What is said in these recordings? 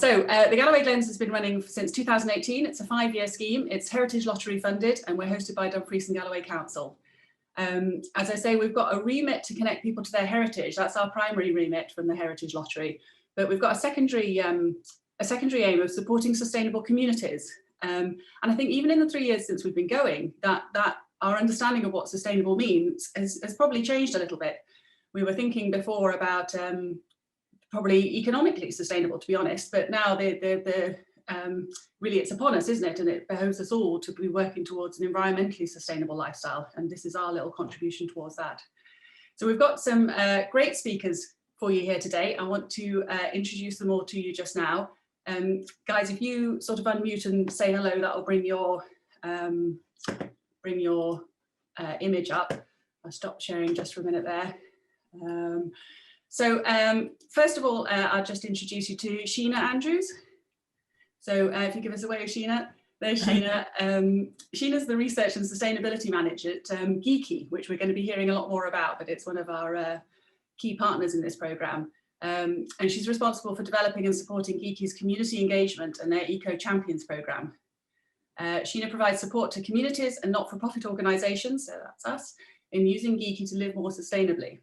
The Galloway Glens has been running since 2018. It's a 5-year scheme. It's Heritage Lottery funded, and we're hosted by Dumfries and Galloway Council. As I say, we've got a remit to connect people to their heritage. That's our primary remit from the Heritage Lottery. But we've got a secondary aim of supporting sustainable communities. And I think even in the 3 years since we've been going, that our understanding of what sustainable means has probably changed a little bit. We were thinking before about probably economically sustainable, to be honest, but now really it's upon us, isn't it? And it behoves us all to be working towards an environmentally sustainable lifestyle. And this is our little contribution towards that. So we've got some great speakers for you here today. I want to introduce them all to you just now. Guys, if you sort of unmute and say hello, that will bring your image up. I'll stop sharing just for a minute there. First of all, I'll just introduce you to Sheena Andrews. So if you give us a wave, Sheena. There's Sheena. Sheena's the Research and Sustainability Manager at Giki, which we're going to be hearing a lot more about, but it's one of our key partners in this programme. And she's responsible for developing and supporting Giki's community engagement and their Eco Champions programme. Sheena provides support to communities and not-for-profit organisations, so that's us, in using Giki to live more sustainably.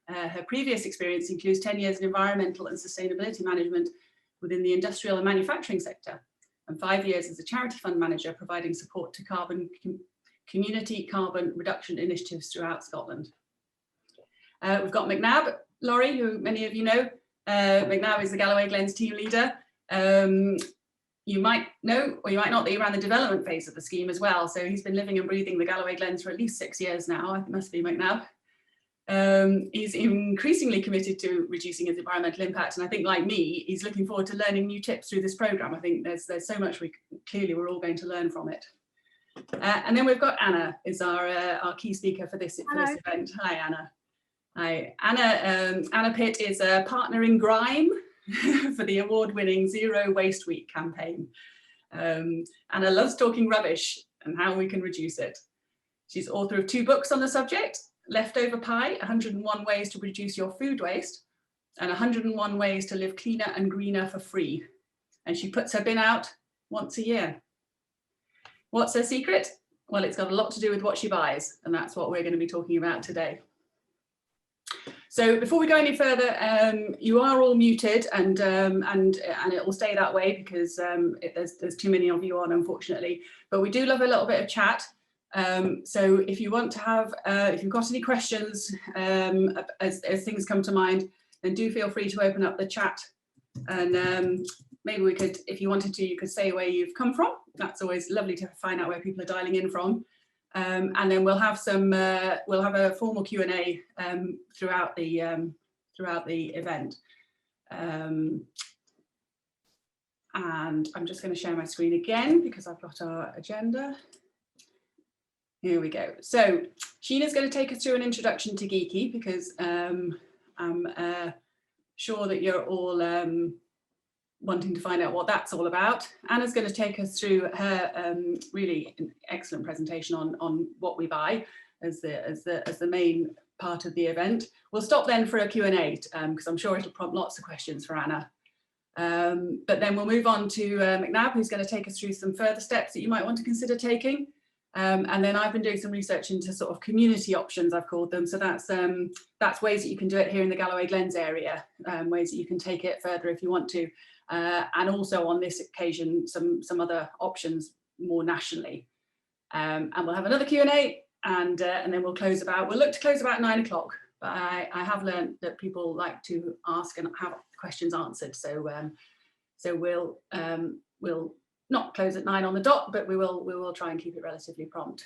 Her previous experience includes 10 years in environmental and sustainability management within the industrial and manufacturing sector, and 5 years as a charity fund manager providing support to community carbon reduction initiatives throughout Scotland. We've got McNab, Laurie, who many of you know. McNab is the Galloway Glens team leader. You might know, or you might not, that he ran the development phase of the scheme as well. So he's been living and breathing the Galloway Glens for at least 6 years now. It must be McNab. He's increasingly committed to reducing his environmental impact, and I think, like me, he's looking forward to learning new tips through this programme. I think there's so much we're all going to learn from it. And then we've got Anna, is our key speaker for this event. Hi, Anna. Hi, Anna Pitt is a partner in Grime for the award-winning Zero Waste Week campaign. Anna loves talking rubbish and how we can reduce it. She's author of 2 books on the subject: Leftover Pie, 101 Ways to Reduce Your Food Waste, and 101 Ways to Live Cleaner and Greener for Free. And she puts her bin out once a year. What's her secret? Well, it's got a lot to do with what she buys, and that's what we're going to be talking about today. So before we go any further, you are all muted, and it will stay that way because there's too many of you on, unfortunately. But we do love a little bit of chat. So if you want to have, if you've got any questions as things come to mind, then do feel free to open up the chat, and maybe we could, if you wanted to, you could say where you've come from. That's always lovely to find out where people are dialing in from. And then we'll have a formal Q&A throughout the event. And I'm just going to share my screen again because I've got our agenda. Here we go. So Sheena's going to take us through an introduction to Giki because I'm sure that you're all wanting to find out what that's all about. Anna's going to take us through her really excellent presentation on what we buy as the main part of the event. We'll stop then for a Q&A because I'm sure it'll prompt lots of questions for Anna. But then we'll move on to McNab, who's going to take us through some further steps that you might want to consider taking. And then I've been doing some research into sort of community options, I've called them. So that's ways that you can do it here in the Galloway Glens area, ways that you can take it further if you want to. And also on this occasion, some other options more nationally. And we'll have another Q&A, and then we'll look to close about 9 o'clock. But I have learned that people like to ask and have questions answered. So we'll not close at 9 on the dot, but we will try and keep it relatively prompt.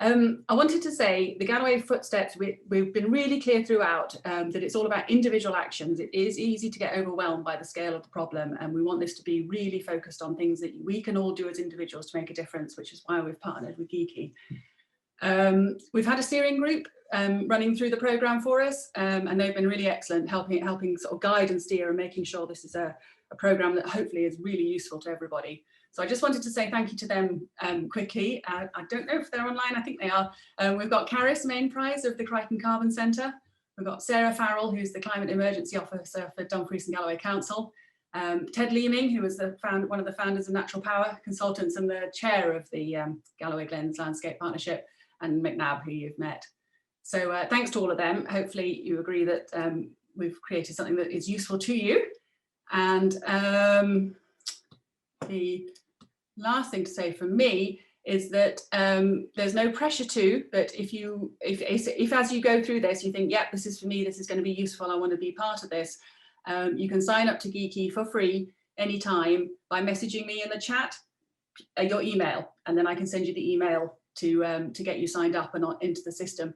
I wanted to say the Galloway Footsteps, we've been really clear throughout that it's all about individual actions. It is easy to get overwhelmed by the scale of the problem, and we want this to be really focused on things that we can all do as individuals to make a difference, which is why we've partnered with Giki. We've had a steering group running through the programme for us, and they've been really excellent, helping sort of guide and steer and making sure this is a programme that hopefully is really useful to everybody. So I just wanted to say thank you to them quickly. I don't know if they're online, I think they are. We've got Caris, main prize of the Crichton Carbon Centre. We've got Sarah Farrell, who's the Climate Emergency Officer for Dumfries and Galloway Council. Ted Leeming, who was one of the founders of Natural Power Consultants and the chair of the Galloway Glens Landscape Partnership, and McNabb, who you've met. So thanks to all of them. Hopefully you agree that we've created something that is useful to you. And the last thing to say from me is that there's no pressure to, but if as you go through this, you think, yeah, this is for me, this is going to be useful, I want to be part of this, you can sign up to Giki for free anytime by messaging me in the chat, your email, and then I can send you the email to get you signed up and into the system.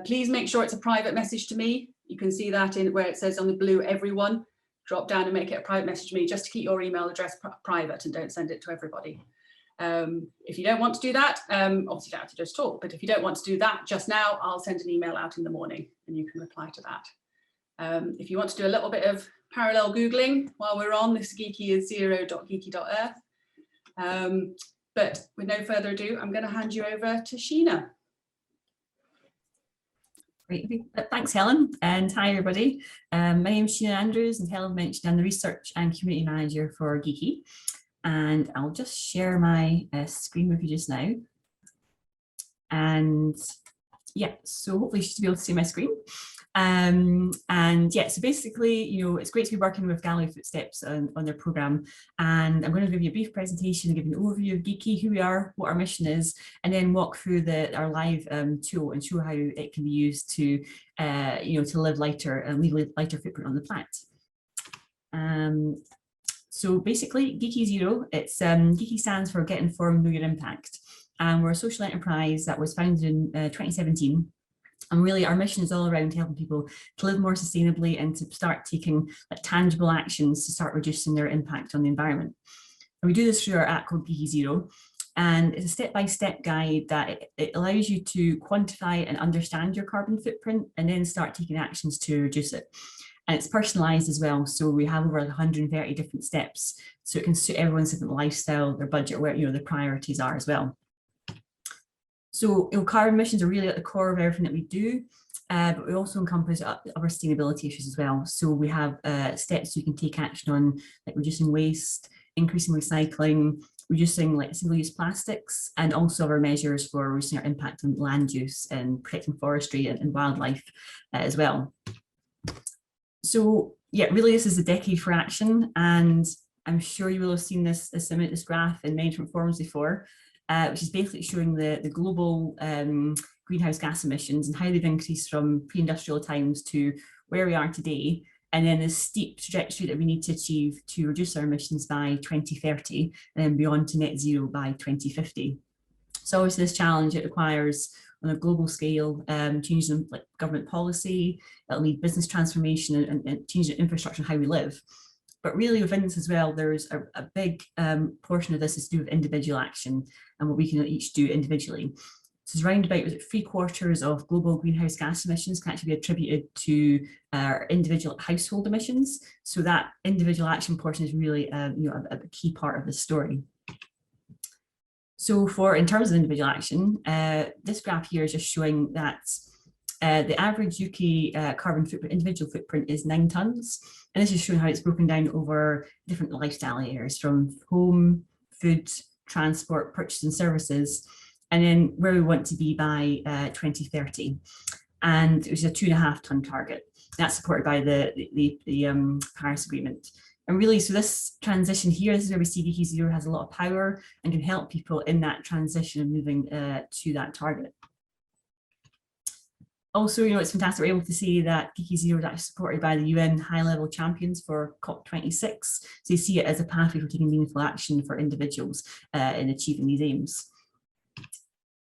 Please make sure it's a private message to me. You can see that in where it says on the blue, everyone. Drop down and make it a private message to me, just to keep your email address private and don't send it to everybody. If you don't want to do that, obviously you don't have to just talk, but if you don't want to do that just now, I'll send an email out in the morning and you can reply to that. If you want to do a little bit of parallel Googling while we're on, this Giki is zero.giki.earth. But with no further ado, I'm going to hand you over to Sheena. Great, thanks Helen, and hi everybody. My name is Sheena Andrews, and Helen mentioned I'm the Research and Community Manager for Giki. And I'll just share my screen with you just now. And yeah, so hopefully you should be able to see my screen. And yeah, so basically, you know, it's great to be working with Galloway Footsteps on their programme. And I'm going to give you a brief presentation, give you an overview of Giki, who we are, what our mission is, and then walk through our live tool and show how it can be used to, you know, to live lighter and leave a lighter footprint on the planet. So basically, Giki Zero, Giki stands for Get Informed, Know Your Impact. And we're a social enterprise that was founded in 2017. And really our mission is all around helping people to live more sustainably and to start taking tangible actions to start reducing their impact on the environment. And we do this through our app called Giki Zero. And it's a step-by-step guide that it allows you to quantify and understand your carbon footprint and then start taking actions to reduce it. And it's personalized as well. So we have over 130 different steps. So it can suit everyone's different lifestyle, their budget, where, you know, their priorities are as well. So, you know, carbon emissions are really at the core of everything that we do, but we also encompass other sustainability issues as well. So we have steps you can take action on, like reducing waste, increasing recycling, reducing single-use plastics, and also other measures for reducing our impact on land use and protecting forestry and wildlife as well. So yeah, really this is a decade for action, and I'm sure you will have seen this graph in many different forms before, which is basically showing the global greenhouse gas emissions and how they've increased from pre-industrial times to where we are today, and then the steep trajectory that we need to achieve to reduce our emissions by 2030 and then beyond to net zero by 2050. So obviously this challenge, it requires on a global scale changes in government policy, it'll need business transformation and change in infrastructure and how we live. But really within this as well, there's a big portion of this is to do with individual action and what we can each do individually. So it's around about 3/4 of global greenhouse gas emissions can actually be attributed to our individual household emissions. So that individual action portion is really you know, a key part of the story. So in terms of individual action, this graph here is just showing that the average UK carbon footprint, individual footprint is 9 tonnes. And this is showing how it's broken down over different lifestyle areas from home, food, transport, purchase and services, and then where we want to be by 2030. And it was a 2.5 tonne target. That's supported by the Paris Agreement. And really, so this transition here, this is where we see Giki Zero has a lot of power and can help people in that transition of moving to that target. Also, you know, it's fantastic we're able to see that Giki Zero is actually supported by the UN high-level champions for COP26. So you see it as a pathway for taking meaningful action for individuals in achieving these aims.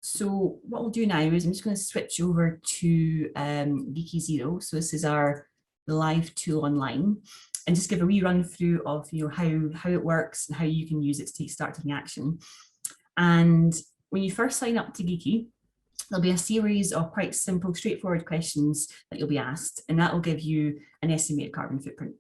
So what we'll do now is I'm just going to switch over to Giki Zero. So this is our live tool online, and just give a wee run through of, you know, how it works and how you can use it to start taking action. And when you first sign up to Giki, there'll be a series of quite simple, straightforward questions that you'll be asked, and that will give you an estimated carbon footprint.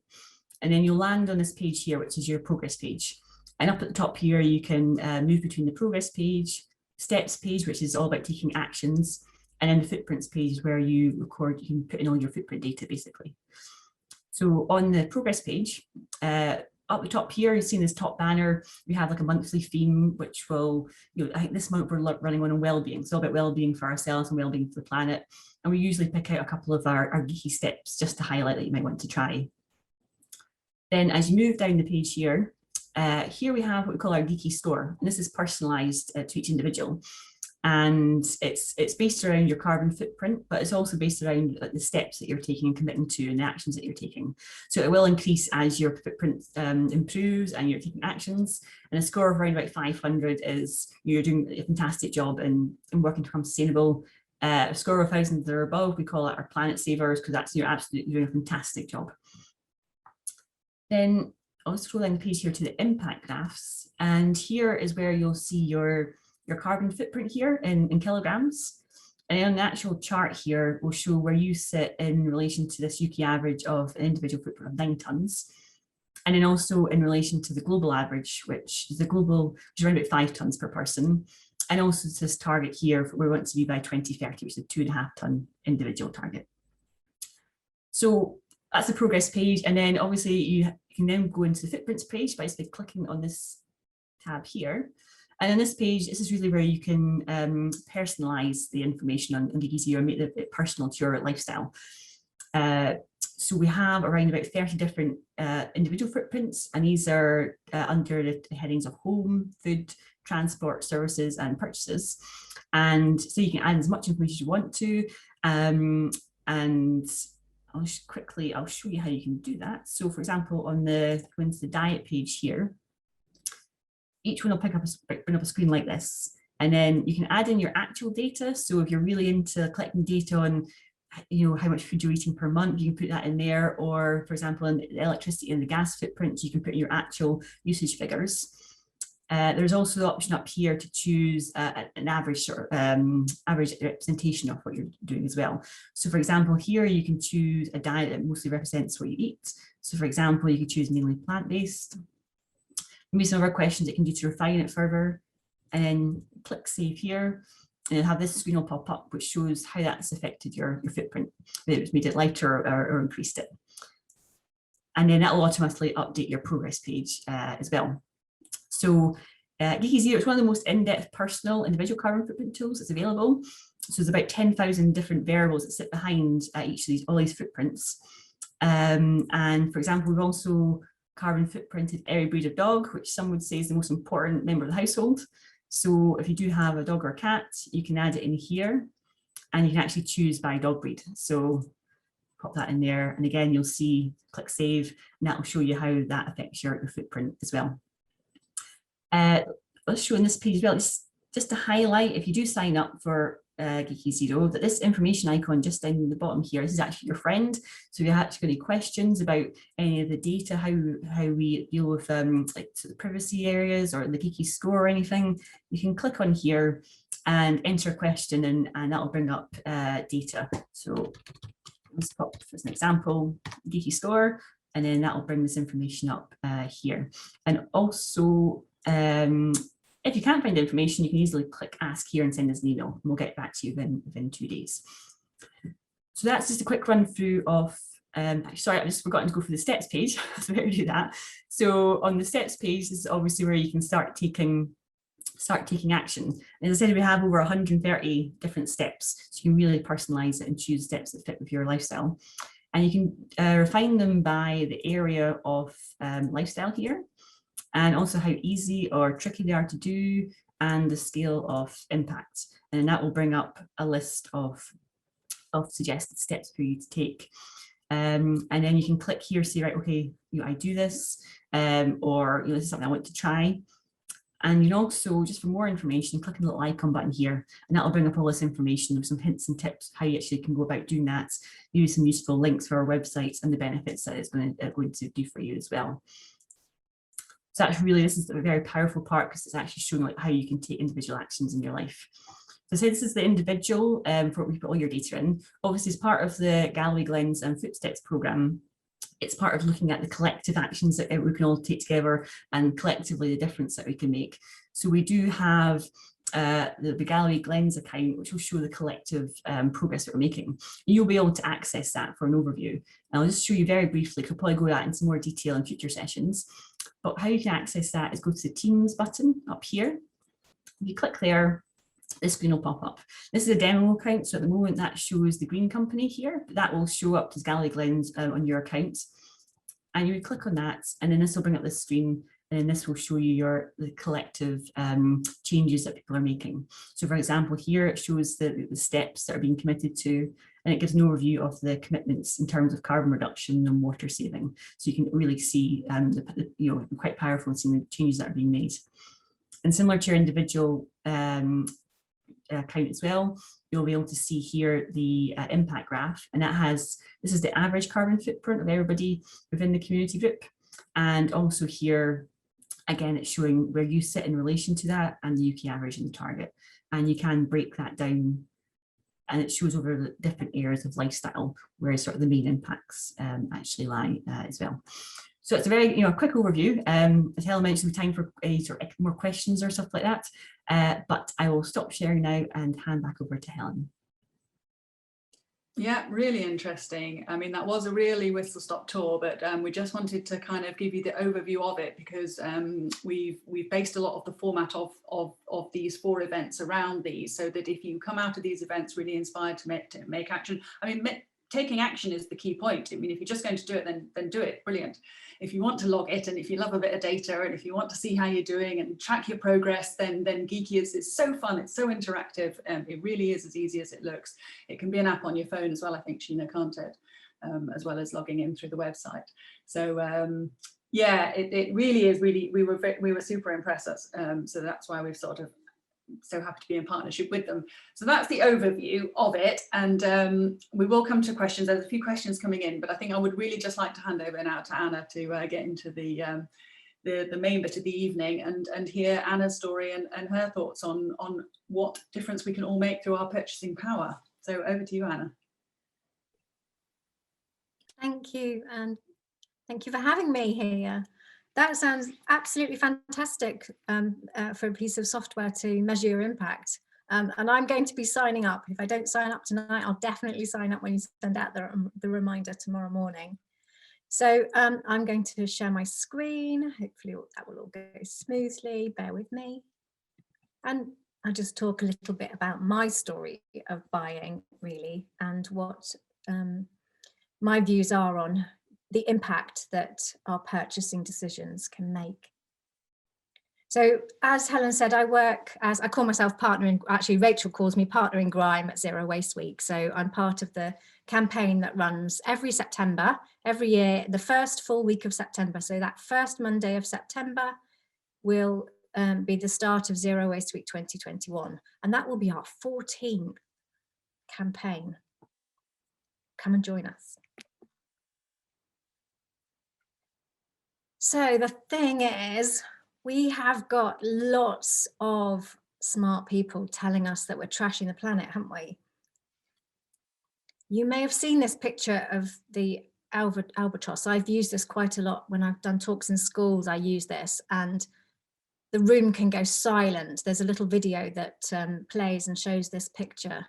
And then you'll land on this page here, which is your progress page. And up at the top here, you can move between the progress page, steps page, which is all about taking actions, and then the footprints page where you record, you can put in all your footprint data basically. So on the progress page, up the top here, you've seen this top banner, we have like a monthly theme, which will, I think this month we're running on well-being. So about well-being for ourselves and well-being for the planet. And we usually pick out a couple of our geeky steps just to highlight that you might want to try. Then as you move down the page here, here we have what we call our Giki store. And this is personalized to each individual. And it's based around your carbon footprint, but it's also based around the steps that you're taking and committing to and the actions that you're taking. So it will increase as your footprint improves and you're taking actions. And a score of around about 500 is you're doing a fantastic job in working to become sustainable. A score of 1,000 or above, we call it our planet savers, because that's you're absolutely doing a fantastic job. Then I'll scroll down the page here to the impact graphs. And here is where you'll see your carbon footprint here in kilograms. And on the actual chart here, will show where you sit in relation to this UK average of an individual footprint of 9 tonnes. And then also in relation to the global average, which is around about 5 tonnes per person. And also to this target here, where we want to be by 2030, which is a 2.5 tonne individual target. So that's the progress page. And then obviously you can then go into the footprints page by simply clicking on this tab here. And on this page, this is really where you can personalize the information on Giki Zero, make it personal to your lifestyle. So we have around about 30 different individual footprints, and these are under the headings of home, food, transport, services, and purchases. And so you can add as much information as you want to. And I'll show you how you can do that. So for example, go into the diet page here, each one will bring up a screen like this. And then you can add in your actual data. So if you're really into collecting data on, how much food you're eating per month, you can put that in there. Or for example, in the electricity and the gas footprint, you can put in your actual usage figures. There's also the option up here to choose an average average representation of what you're doing as well. So for example, here you can choose a diet that mostly represents what you eat. So for example, you could choose mainly plant-based. Maybe some other questions it can do to refine it further. And then click save here, and you'll have this screen will pop up, which shows how that's affected your footprint, whether it's made it lighter or increased it. And then that will automatically update your progress page as well. So Giki Zero is one of the most in-depth personal individual carbon footprint tools that's available. So there's about 10,000 different variables that sit behind each of all these footprints. And for example, we've also carbon footprinted every breed of dog, which some would say is the most important member of the household. So if you do have a dog or a cat, you can add it in here, and you can actually choose by dog breed. So pop that in there, and again, you'll see, click save, and that will show you how that affects your footprint as well. Let's show in this page as well, just to highlight, if you do sign up for Giki Zero, that this information icon just down the bottom here, this is actually your friend. So if you actually got any questions about any of the data, how we deal with like the privacy areas or the Giki score or anything, you can click on here and enter a question, and that will bring up data. So let's pop as an example, Giki score, and then that will bring this information up here. And also, if you can't find the information, you can easily click ask here and send us an email, and we'll get back to you within 2 days. So that's just a quick run through of, sorry, I've just forgotten to go through the steps page, so better do that. So on the steps page, this is obviously where you can start taking action. And as I said, we have over 130 different steps, so you can really personalize it and choose steps that fit with your lifestyle. And you can refine them by the area of lifestyle here, and also how easy or tricky they are to do, and the scale of impact. And that will bring up a list of suggested steps for you to take. And then you can click here, say, right, okay, I do this, or this is something I want to try. And you can also, just for more information, click on the little icon button here, and that will bring up all this information with some hints and tips how you actually can go about doing that. Use some useful links for our websites and the benefits that it's going to do for you as well. So that's really, this is a very powerful part, because it's actually showing like how you can take individual actions in your life. So say this is the individual for what we put all your data in. Obviously, as part of the Galloway Glens and Footsteps programme, it's part of looking at the collective actions that we can all take together, and collectively the difference that we can make. So we do have the Galloway Glens account, which will show the collective progress that we're making. You'll be able to access that for an overview. And I'll just show you very briefly, because we'll probably go that into more detail in future sessions. But how you can access that is go to the Teams button up here. If you click there, this screen will pop up. This is a demo account, so at the moment that shows the green company here, but that will show up as Galloway Glens on your account. And you would click on that, and then this will bring up this screen, and this will show you the collective changes that people are making. So for example, here it shows the steps that are being committed to, and it gives an overview of the commitments in terms of carbon reduction and water saving. So you can really see, quite powerful seeing the changes that are being made. And similar to your individual account as well, you'll be able to see here the impact graph, and this is the average carbon footprint of everybody within the community group. And also here, again, it's showing where you sit in relation to that and the UK average and the target. And you can break that down, and it shows over the different areas of lifestyle where sort of the main impacts actually lie as well. So it's a very quick overview. As Helen mentioned, time for sort of more questions or stuff like that. But I will stop sharing now and hand back over to Helen. Yeah, really interesting. I mean, that was a really whistle-stop tour, but we just wanted to kind of give you the overview of it, because we've based a lot of the format of these 4 events around these, so that if you come out of these events really inspired to make action. I mean, taking action is the key point. I mean, if you're just going to do it, then do it. Brilliant. If you want to log it, and if you love a bit of data, and if you want to see how you're doing and track your progress, then Giki is so fun. It's so interactive. It really is as easy as it looks. It can be an app on your phone as well, I think, Sheena, can't it? As well as logging in through the website. So yeah, it really is. We were super impressed. So that's why we've sort of so happy to be in partnership with them. So that's the overview of it, and we will come to questions. There's a few questions coming in, but I think I would really just like to hand over now to Anna to get into the main bit of the evening and hear Anna's story and her thoughts on what difference we can all make through our purchasing power. So over to you, Anna. Thank you, and thank you for having me here. That sounds absolutely fantastic for a piece of software to measure your impact. And I'm going to be signing up. If I don't sign up tonight, I'll definitely sign up when you send out the reminder tomorrow morning. So I'm going to share my screen. Hopefully that will all go smoothly. Bear with me. And I'll just talk a little bit about my story of buying, really, and what my views are on the impact that our purchasing decisions can make. So as Helen said, I call myself partner in, actually Rachel calls me partner in grime at Zero Waste Week. So I'm part of the campaign that runs every September, every year, the first full week of September. So that first Monday of September will be the start of Zero Waste Week 2021. And that will be our 14th campaign. Come and join us. So the thing is, we have got lots of smart people telling us that we're trashing the planet, haven't we? You may have seen this picture of the albatross. I've used this quite a lot when I've done talks in schools. I use this, and the room can go silent. There's a little video that plays and shows this picture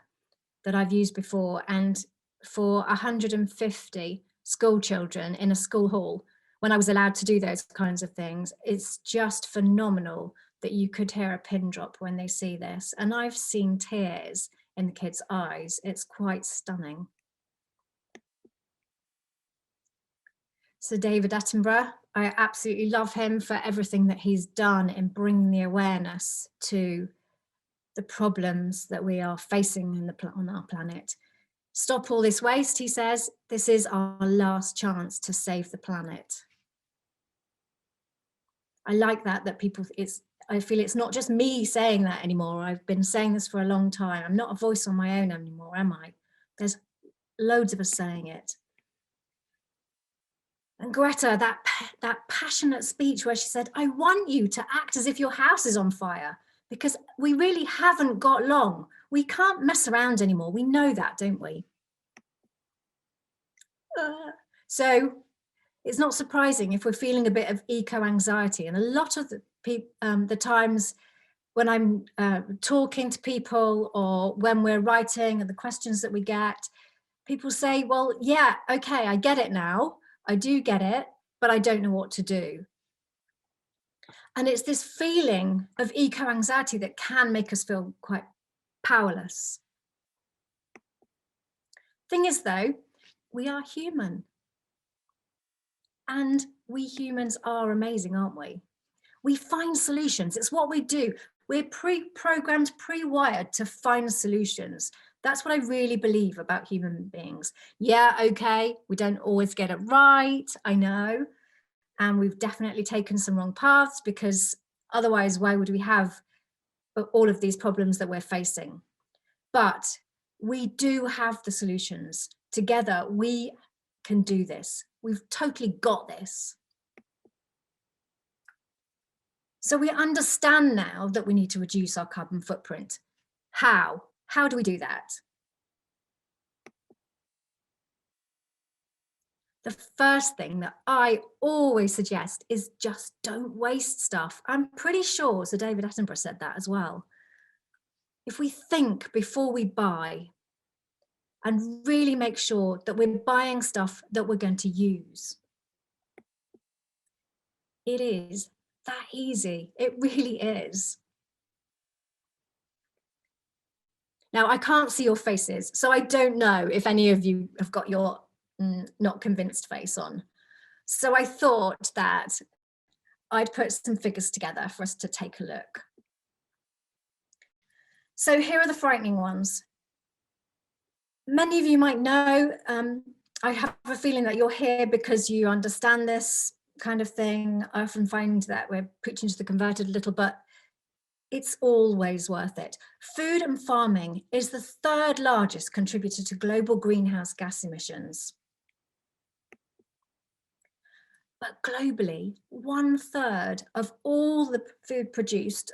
that I've used before. And for 150 school children in a school hall, when I was allowed to do those kinds of things, it's just phenomenal that you could hear a pin drop when they see this. And I've seen tears in the kids' eyes. It's quite stunning. So David Attenborough, I absolutely love him for everything that he's done in bringing the awareness to the problems that we are facing on our planet. Stop all this waste, he says. This is our last chance to save the planet. I like that people, I feel it's not just me saying that anymore. I've been saying this for a long time. I'm not a voice on my own anymore, am I? There's loads of us saying it. And Greta, that passionate speech where she said, I want you to act as if your house is on fire, because we really haven't got long. We can't mess around anymore. We know that, don't we? So it's not surprising if we're feeling a bit of eco-anxiety. And a lot of the times when I'm talking to people or when we're writing and the questions that we get, people say, well, yeah, okay, I get it now. I do get it, but I don't know what to do. And it's this feeling of eco-anxiety that can make us feel quite powerless. Thing is though, we are human. And we humans are amazing, aren't we? We find solutions. It's what we do. We're pre-programmed, pre-wired to find solutions. That's what I really believe about human beings. Yeah, okay, we don't always get it right, I know. And we've definitely taken some wrong paths, because otherwise, why would we have all of these problems that we're facing? But we do have the solutions. Together, we can do this. We've totally got this. So we understand now that we need to reduce our carbon footprint. How? How do we do that? The first thing that I always suggest is just don't waste stuff. I'm pretty sure Sir David Attenborough said that as well. If we think before we buy and really make sure that we're buying stuff that we're going to use. It is that easy. It really is. Now, I can't see your faces, so I don't know if any of you have got your not convinced face on. So I thought that I'd put some figures together for us to take a look. So here are the frightening ones. Many of you might know, I have a feeling that you're here because you understand this kind of thing. I often find that we're preaching to the converted a little, but it's always worth it. Food and farming is the third largest contributor to global greenhouse gas emissions. But globally, 1/3 of all the food produced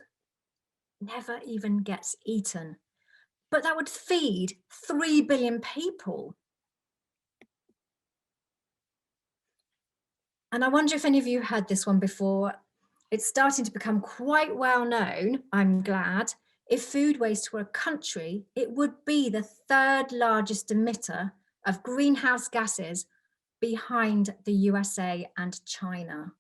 never even gets eaten. But that would feed 3 billion people. And I wonder if any of you heard this one before. It's starting to become quite well known, I'm glad. If food waste were a country, it would be the third largest emitter of greenhouse gases behind the USA and China.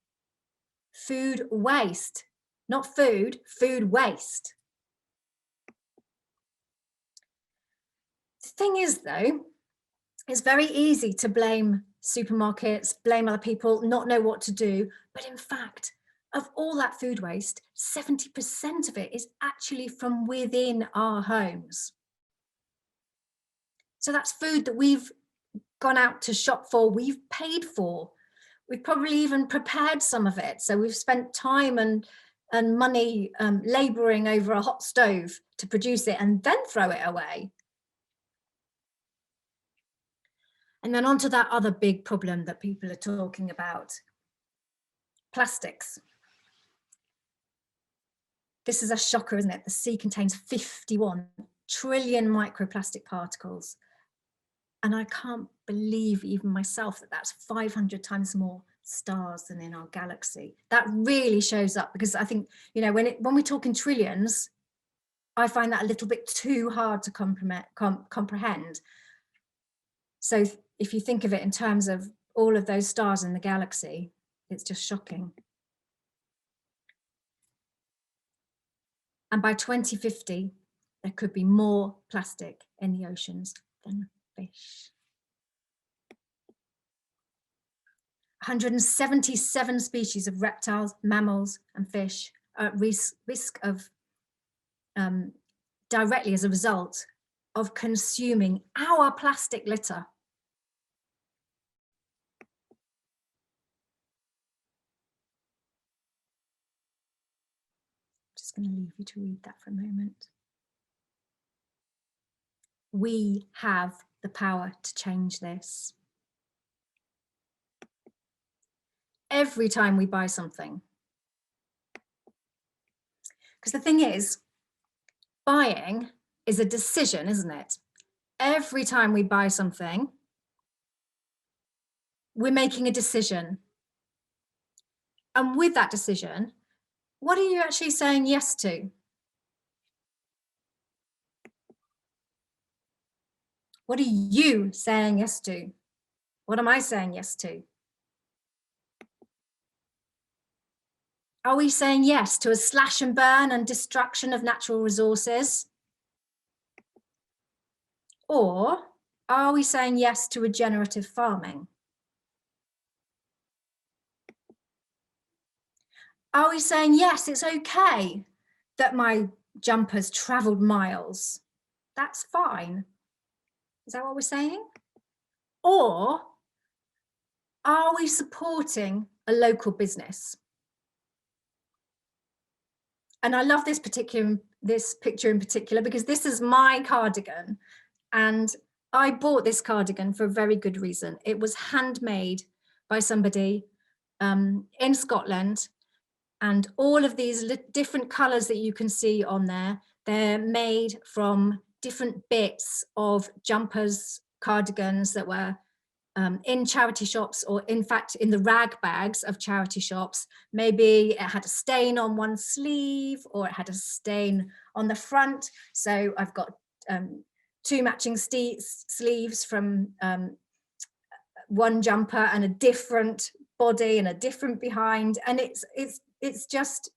Food waste, not food, food waste. The thing is though, it's very easy to blame supermarkets, blame other people, not know what to do. But in fact, of all that food waste, 70% of it is actually from within our homes. So that's food that we've gone out to shop for, we've paid for. We've probably even prepared some of it. So we've spent time and money labouring over a hot stove to produce it and then throw it away. And then onto that other big problem that people are talking about, plastics. This is a shocker, isn't it? The sea contains 51 trillion microplastic particles. And I can't believe even myself that that's 500 times more stars than in our galaxy. That really shows up, because I think, you know, when we talk in trillions, I find that a little bit too hard to comprehend. So if you think of it in terms of all of those stars in the galaxy, it's just shocking. And by 2050, there could be more plastic in the oceans than fish. 177 species of reptiles, mammals, and fish are at risk of directly as a result of consuming our plastic litter. Just going to leave you to read that for a moment. We have the power to change this. Every time we buy something. Because the thing is, buying is a decision, isn't it? Every time we buy something, we're making a decision. And with that decision, what are you actually saying yes to? What are you saying yes to? What am I saying yes to? Are we saying yes to a slash and burn and destruction of natural resources? Or are we saying yes to regenerative farming? Are we saying, yes, it's okay that my jumpers traveled miles? That's fine. Is that what we're saying? Or are we supporting a local business? And I love this picture in particular because this is my cardigan, and I bought this cardigan for a very good reason. It was handmade by somebody in Scotland, and all of these different colours that you can see on there, they're made from different bits of jumpers, cardigans that were in charity shops, or in fact in the rag bags of charity shops. Maybe it had a stain on one sleeve, or it had a stain on the front. So I've got two matching sleeves from one jumper, and a different body and a different behind, and it's just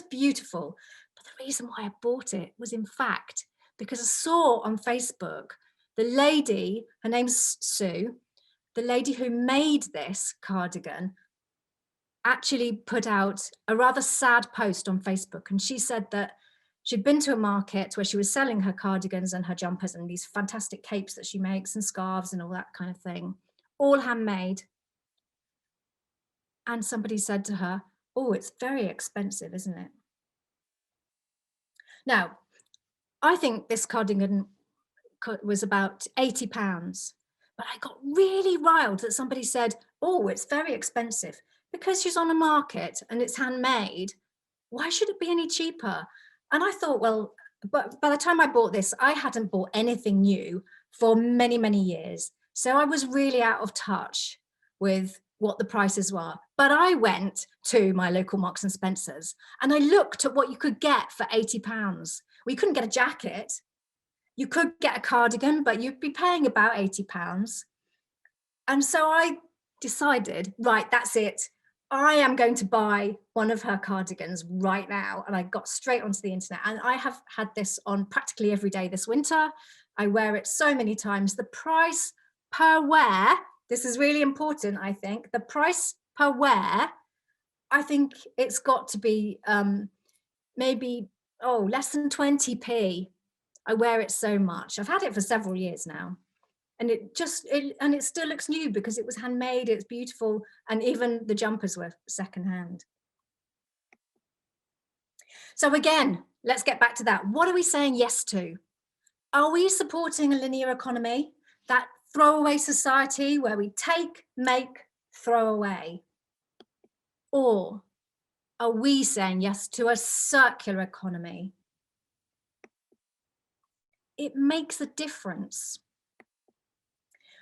beautiful. But the reason why I bought it was, in fact, because I saw on Facebook the lady, her name's Sue, the lady who made this cardigan actually put out a rather sad post on Facebook, and she said that she'd been to a market where she was selling her cardigans and her jumpers and these fantastic capes that she makes and scarves and all that kind of thing, all handmade. And somebody said to her, "Oh, it's very expensive, isn't it?" Now, I think this cardigan was about £80, but I got really riled that somebody said, "Oh, it's very expensive," because she's on a market and it's handmade. Why should it be any cheaper? And I thought, well, but by the time I bought this, I hadn't bought anything new for many, many years. So I was really out of touch with what the prices were. But I went to my local Marks and Spencer's and I looked at what you could get for £80. We couldn't get a jacket. You could get a cardigan, but you'd be paying about £80. And so I decided, right, that's it. I am going to buy one of her cardigans right now. And I got straight onto the internet, and I have had this on practically every day this winter. I wear it so many times. The price per wear, this is really important, I think. The price per wear, I think it's got to be maybe, less than 20p. I wear it so much. I've had it for several years now. And it still looks new because it was handmade, it's beautiful, and even the jumpers were secondhand. So again, let's get back to that. What are we saying yes to? Are we supporting a linear economy, that throwaway society where we take, make, throw away? Or are we saying yes to a circular economy? It makes a difference.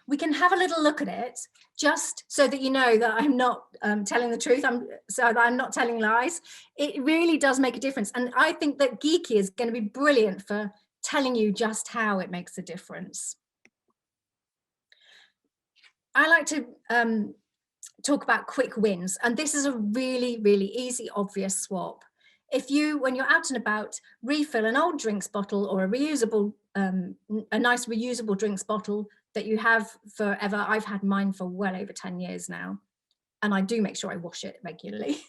We can have a little look at it just so that you know that I'm not telling the truth, so that I'm not telling lies. It really does make a difference. And I think that Giki is going to be brilliant for telling you just how it makes a difference. I like to talk about quick wins. And this is a really, really easy, obvious swap. If you, when you're out and about, refill an old drinks bottle or a reusable, a nice reusable drinks bottle that you have forever. I've had mine for well over 10 years now, and I do make sure I wash it regularly.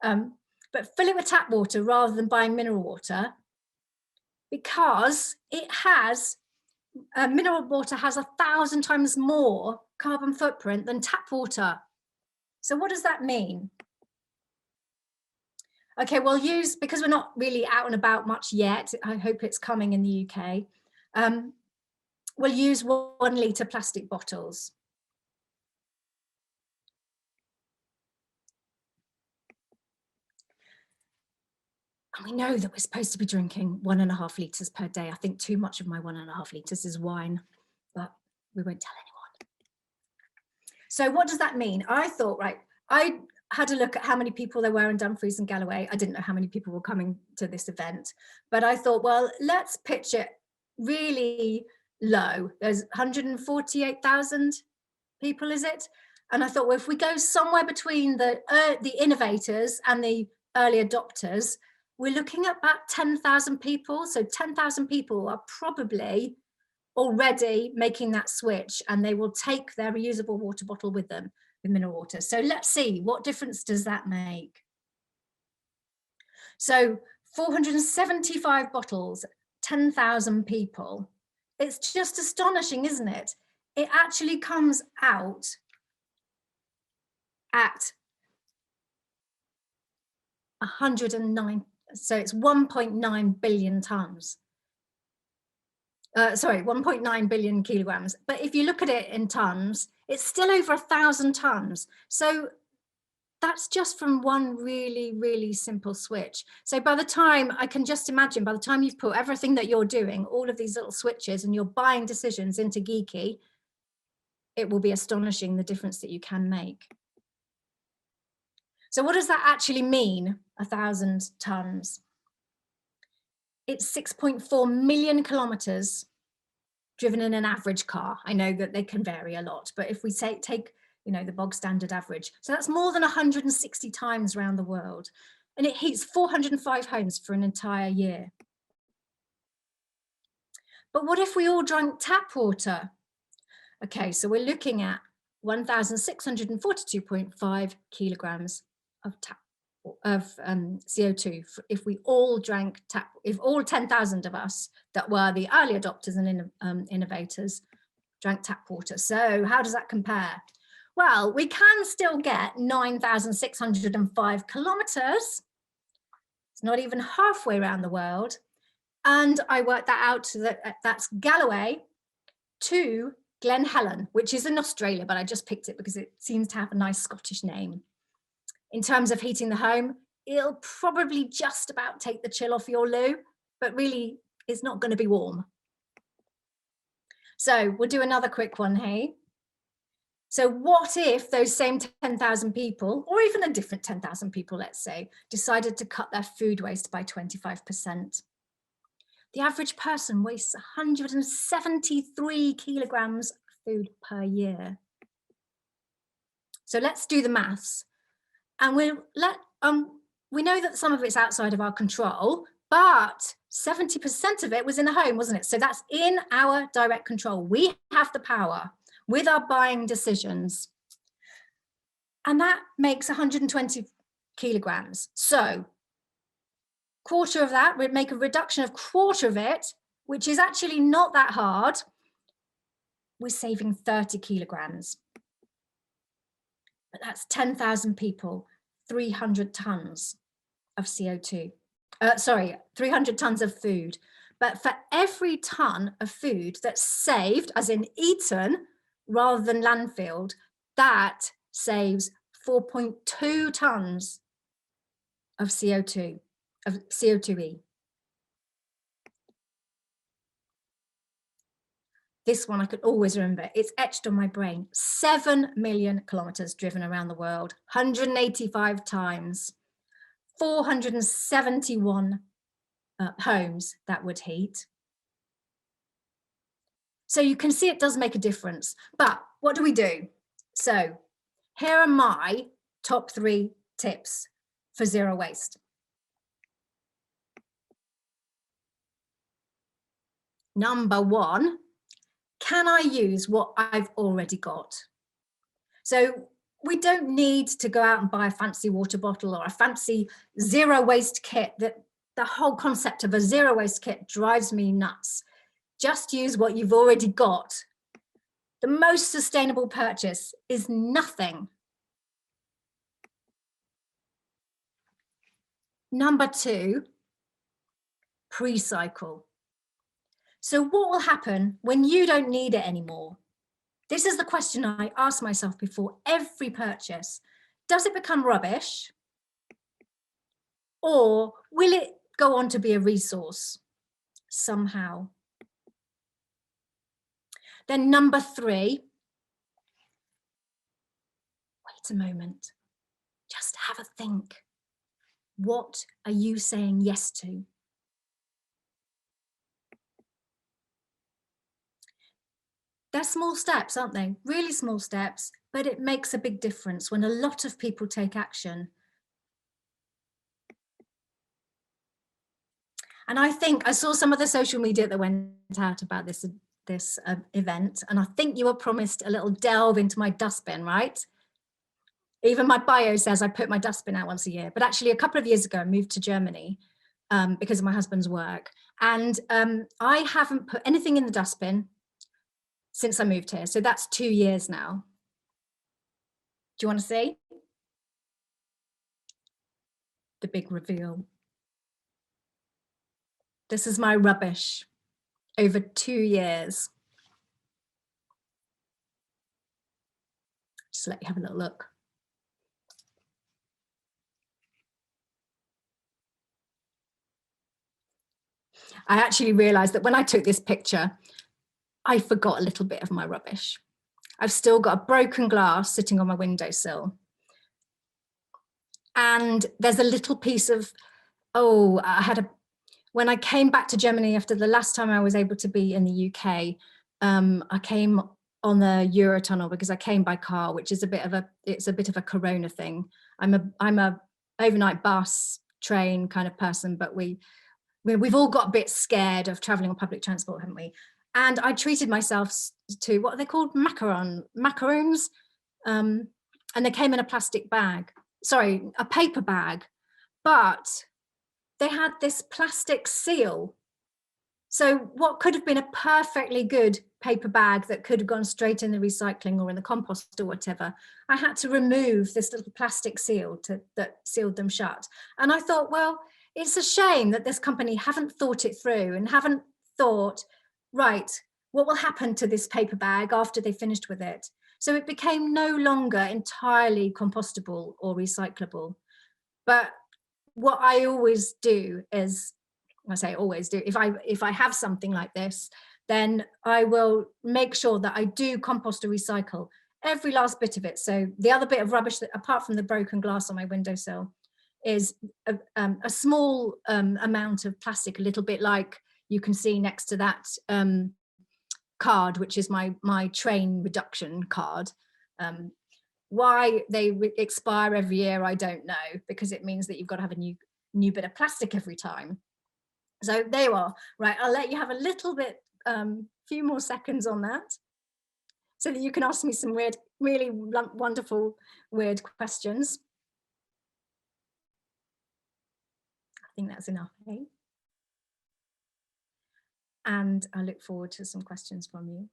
But fill it with tap water rather than buying mineral water, because it has, mineral water has 1,000 times more carbon footprint than tap water. So what does that mean? Okay, we'll use, because we're not really out and about much yet, I hope it's coming in the UK, we'll use 1 litre plastic bottles. And we know that we're supposed to be drinking 1.5 litres per day. I think too much of my 1.5 litres is wine, but we won't tell anyone. So what does that mean? I thought, right, I had a look at how many people there were in Dumfries and Galloway. I didn't know how many people were coming to this event, but I thought, well, let's pitch it really low. There's 148,000 people, is it? And I thought, well, if we go somewhere between the innovators and the early adopters, we're looking at about 10,000 people. So 10,000 people are probably already making that switch, and they will take their reusable water bottle with them with mineral water. So let's see, what difference does that make? So 475 bottles, 10,000 people. It's just astonishing, isn't it? It actually comes out at 109, so it's 1.9 billion tons. Sorry, 1.9 billion kilograms. But if you look at it in tons, it's still over 1,000 tons. So that's just from one really, really simple switch. So by the time, I can just imagine, by the time you've put everything that you're doing, all of these little switches, and you're buying decisions into Giki, it will be astonishing the difference that you can make. So what does that actually mean, 1,000 tons? It's 6.4 million kilometers driven in an average car. I know that they can vary a lot, but if we say take the bog standard average, so that's more than 160 times around the world, and it heats 405 homes for an entire year. But what if we all drank tap water? Okay, so we're looking at 1,642.5 kilograms of CO2 if we all drank tap, if all 10,000 of us that were the early adopters and innovators drank tap water. So how does that compare? Well, we can still get 9,605 kilometers. It's not even halfway around the world. And I worked that out, that's Galloway to Glen Helen, which is in Australia, but I just picked it because it seems to have a nice Scottish name. In terms of heating the home, it'll probably just about take the chill off your loo, but really it's not going to be warm. So we'll do another quick one here. So what if those same 10,000 people, or even a different 10,000 people, let's say, decided to cut their food waste by 25%? The average person wastes 173 kilograms of food per year. So let's do the maths. And we know that some of it's outside of our control, but 70% of it was in the home, wasn't it? So that's in our direct control. We have the power with our buying decisions. And that makes 120 kilograms. So quarter of that, we'd make a reduction of quarter of it, which is actually not that hard. We're saving 30 kilograms. But that's 10,000 people, 300 tons of CO2. 300 tons of food. But for every ton of food that's saved, as in eaten, rather than landfilled, that saves 4.2 tons of CO2, of CO2e. This one I could always remember. It's etched on my brain. 7 million kilometers driven around the world, 185 times, 471 homes that would heat. So you can see it does make a difference. But what do we do? So here are my top 3 tips for zero waste. Number 1, can I use what I've already got? So we don't need to go out and buy a fancy water bottle or a fancy zero waste kit. That the whole concept of a zero waste kit drives me nuts. Just use what you've already got. The most sustainable purchase is nothing. Number 2, pre-cycle. So what will happen when you don't need it anymore? This is the question I ask myself before every purchase. Does it become rubbish? Or will it go on to be a resource somehow? Then number 3, wait a moment, just have a think. What are you saying yes to? they're small steps, aren't they? Really small steps, but it makes a big difference when a lot of people take action. And I think I saw some of the social media that went out about this event, and I think you were promised a little delve into my dustbin, right? Even my bio says I put my dustbin out once a year, but actually a couple of years ago I moved to Germany because of my husband's work, and I haven't put anything in the dustbin since I moved here. So that's 2 years now. Do you want to see the big reveal? This is my rubbish over 2 years. Just let you have a little look. I actually realized that when I took this picture, I forgot a little bit of my rubbish. I've still got a broken glass sitting on my windowsill. And there's a little piece of, when I came back to Germany after the last time I was able to be in the UK, I came on the Eurotunnel because I came by car, which is it's a bit of a Corona thing. I'm a overnight bus, train kind of person, but we've all got a bit scared of traveling on public transport, haven't we? And I treated myself to, what are they called? Macaroons. And they came in a plastic bag, sorry, a paper bag, but they had this plastic seal. So what could have been a perfectly good paper bag that could have gone straight in the recycling or in the compost or whatever, I had to remove this little plastic seal that sealed them shut. And I thought, well, it's a shame that this company haven't thought it through and haven't thought, right, what will happen to this paper bag after they finished with it? So it became no longer entirely compostable or recyclable. But what I always do is, I say always do, if I have something like this, then I will make sure that I do compost or recycle every last bit of it. So the other bit of rubbish, that apart from the broken glass on my windowsill, is a small amount of plastic, a little bit like you can see next to that card, which is my train reduction card. Why they expire every year, I don't know, because it means that you've got to have a new bit of plastic every time. So there you are. Right, I'll let you have a little bit, few more seconds on that, so that you can ask me some weird, really wonderful, weird questions. I think that's enough, eh? And I look forward to some questions from you.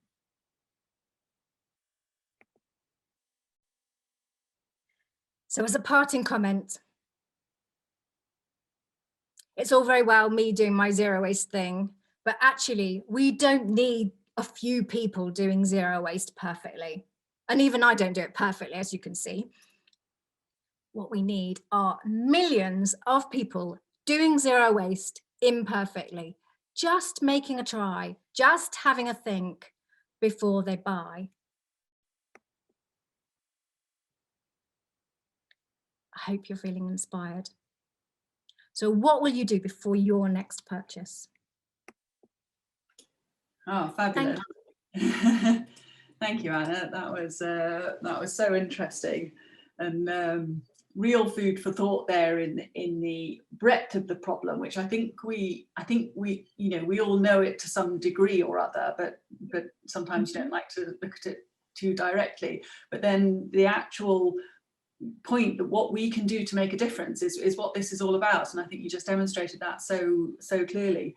So as a parting comment, it's all very well me doing my zero waste thing, but actually we don't need a few people doing zero waste perfectly. And even I don't do it perfectly, as you can see. What we need are millions of people doing zero waste imperfectly, just making a try, just having a think before they buy. I hope you're feeling inspired. So what will you do before your next purchase? Oh, fabulous. Thank you, Anna. That was so interesting, and real food for thought there in the breadth of the problem, which I think we all know it to some degree or other, but sometimes you don't like to look at it too directly. But then the actual point that what we can do to make a difference is what this is all about, and I think you just demonstrated that so clearly.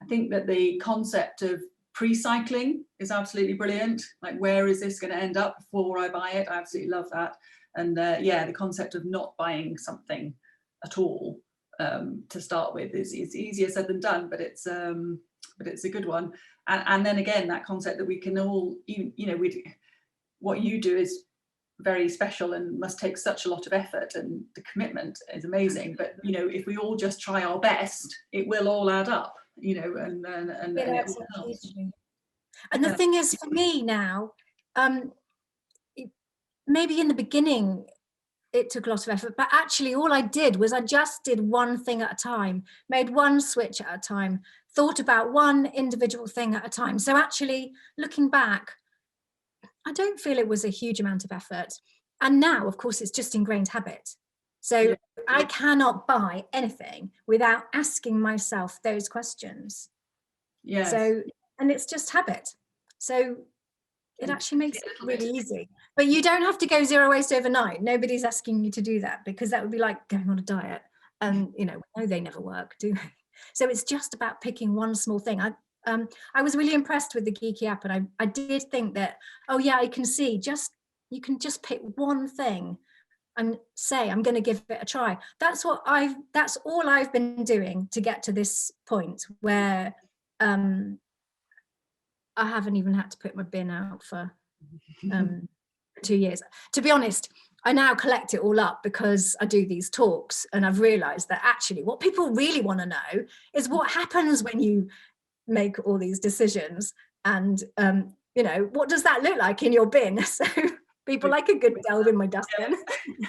I think that the concept of pre-cycling is absolutely brilliant. Like, where is this going to end up before I buy it? I absolutely love that. And yeah, the concept of not buying something at all to start with is easier said than done, but it's a good one. And then again, that concept that we can all, what you do is very special and must take such a lot of effort, and the commitment is amazing. But if we all just try our best, it will all add up. And it will help. And the thing is, for me now, maybe in the beginning it took a lot of effort, but actually all I did was I just did one thing at a time, made one switch at a time, thought about one individual thing at a time. So actually, looking back, I don't feel it was a huge amount of effort. And now, of course, it's just ingrained habit. So Yeah. I cannot buy anything without asking myself those questions. Yes. So, and it's just habit. So it actually makes it really easy. But you don't have to go zero waste overnight. Nobody's asking you to do that, because that would be like going on a diet. And, you know, we know they never work, do they? So it's just about picking one small thing. I was really impressed with the Giki app, and I did think that, oh yeah, I can see you can just pick one thing and say, I'm going to give it a try. That's all I've been doing to get to this point where I haven't even had to put my bin out for 2 years. To be honest, I now collect it all up because I do these talks, and I've realized that actually what people really want to know is what happens when you make all these decisions, and you know, what does that look like in your bin? So people like a good delve in my dustbin.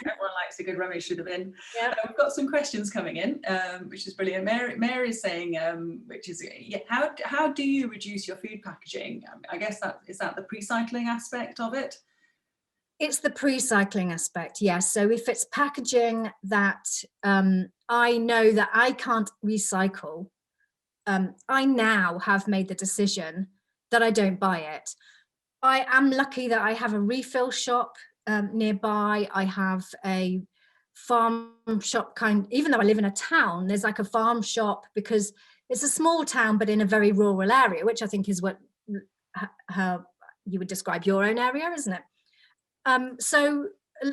Everyone likes a good rummage through the bin. Yeah. We've got some questions coming in, which is brilliant. Mary is saying, which is, yeah, how do you reduce your food packaging? I guess is that the pre-cycling aspect of it? It's the pre-cycling aspect, yes. So if it's packaging that I know that I can't recycle, I now have made the decision that I don't buy it. I am lucky that I have a refill shop nearby. I have a farm shop even though I live in a town, there's like a farm shop, because it's a small town, but in a very rural area, which I think is how you would describe your own area, isn't it? So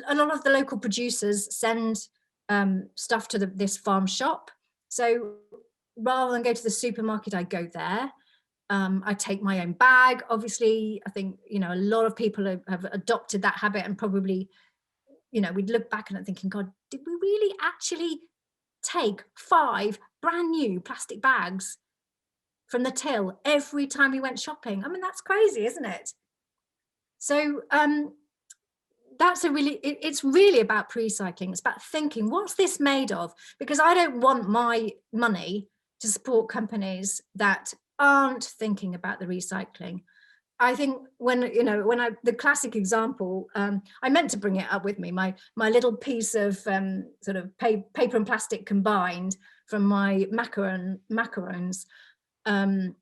a lot of the local producers send stuff to this farm shop. So rather than go to the supermarket, I go there. I take my own bag. Obviously, I think, you know, a lot of people have adopted that habit, and probably, you know, we'd look back and thinking, God, did we really actually take 5 brand new plastic bags from the till every time we went shopping? I mean, that's crazy, isn't it? So that's it's really about pre-cycling. It's about thinking, what's this made of? Because I don't want my money to support companies that aren't thinking about the recycling. I think the classic example, I meant to bring it up with me, my little piece of sort of paper and plastic combined from my macarons. That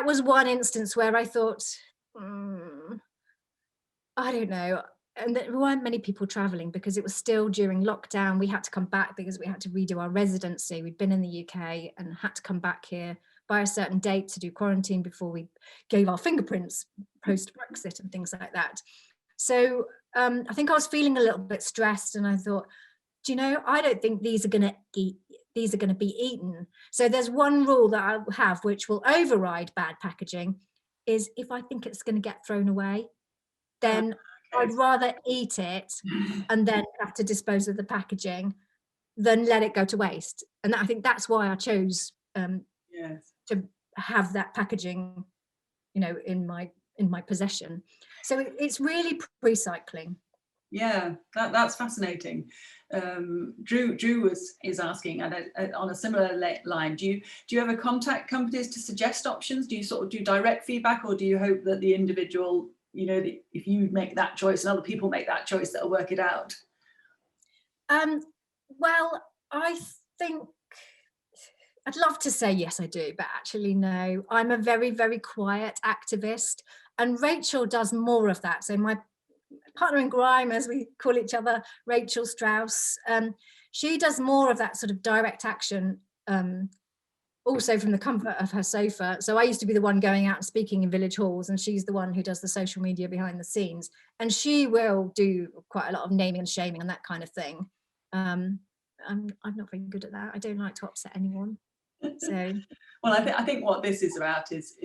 was one instance where I thought, I don't know. And there weren't many people traveling because it was still during lockdown. We had to come back because we had to redo our residency. We'd been in the UK and had to come back here by a certain date to do quarantine before we gave our fingerprints post-Brexit and things like that. So I think I was feeling a little bit stressed, and I thought, do you know, I don't think these are going to be eaten. So there's one rule that I have which will override bad packaging, is if I think it's going to get thrown away, then I'd rather eat it and then have to dispose of the packaging than let it go to waste. And I think that's why I chose to have that packaging, you know, in my possession. So it's really recycling. Yeah, that's fascinating. Drew is asking, and on a similar line, do you ever contact companies to suggest options? Do you sort of do direct feedback, or do you hope that the individual, you know, if you make that choice and other people make that choice, that'll work it out? Well, I think I'd love to say yes, I do, but actually no. I'm a very, very quiet activist, and Rachel does more of that. So my partner in crime, as we call each other, Rachel Strauss, she does more of that sort of direct action, also from the comfort of her sofa. So I used to be the one going out and speaking in village halls, and she's the one who does the social media behind the scenes, and she will do quite a lot of naming and shaming and that kind of thing. I'm not very good at that. I don't like to upset anyone. So well, I think what this is about is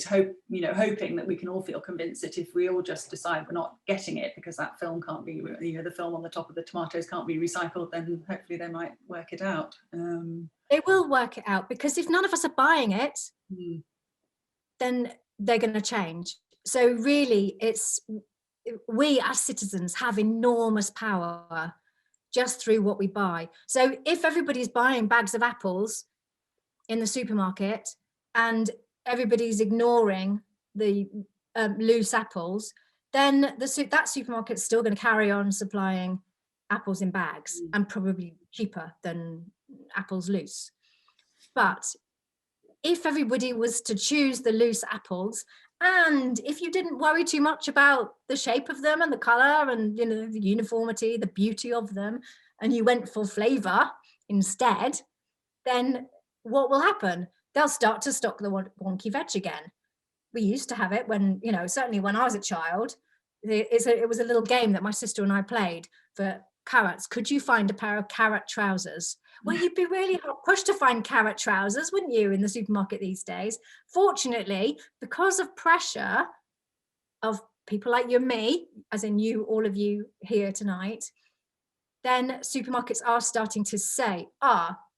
hoping that we can all feel convinced that if we all just decide we're not getting it because that film can't be, you know, the film on the top of the tomatoes can't be recycled, then hopefully they might work it out. They will work it out, because if none of us are buying it, then they're going to change. So really, we as citizens have enormous power just through what we buy. So if everybody's buying bags of apples in the supermarket and everybody's ignoring the loose apples, then that supermarket's still going to carry on supplying apples in bags and probably cheaper than apples loose. But if everybody was to choose the loose apples, and if you didn't worry too much about the shape of them and the color and, you know, the uniformity, the beauty of them, and you went for flavor instead, then what will happen? They'll start to stock the wonky veg again. We used to have it when, you know, certainly when I was a child, it was a little game that my sister and I played for carrots. Could you find a pair of carrot trousers? Well, you'd be really hard pushed to find carrot trousers, wouldn't you, in the supermarket these days? Fortunately, because of pressure of people like you and me, as in you, all of you here tonight, then supermarkets are starting to say,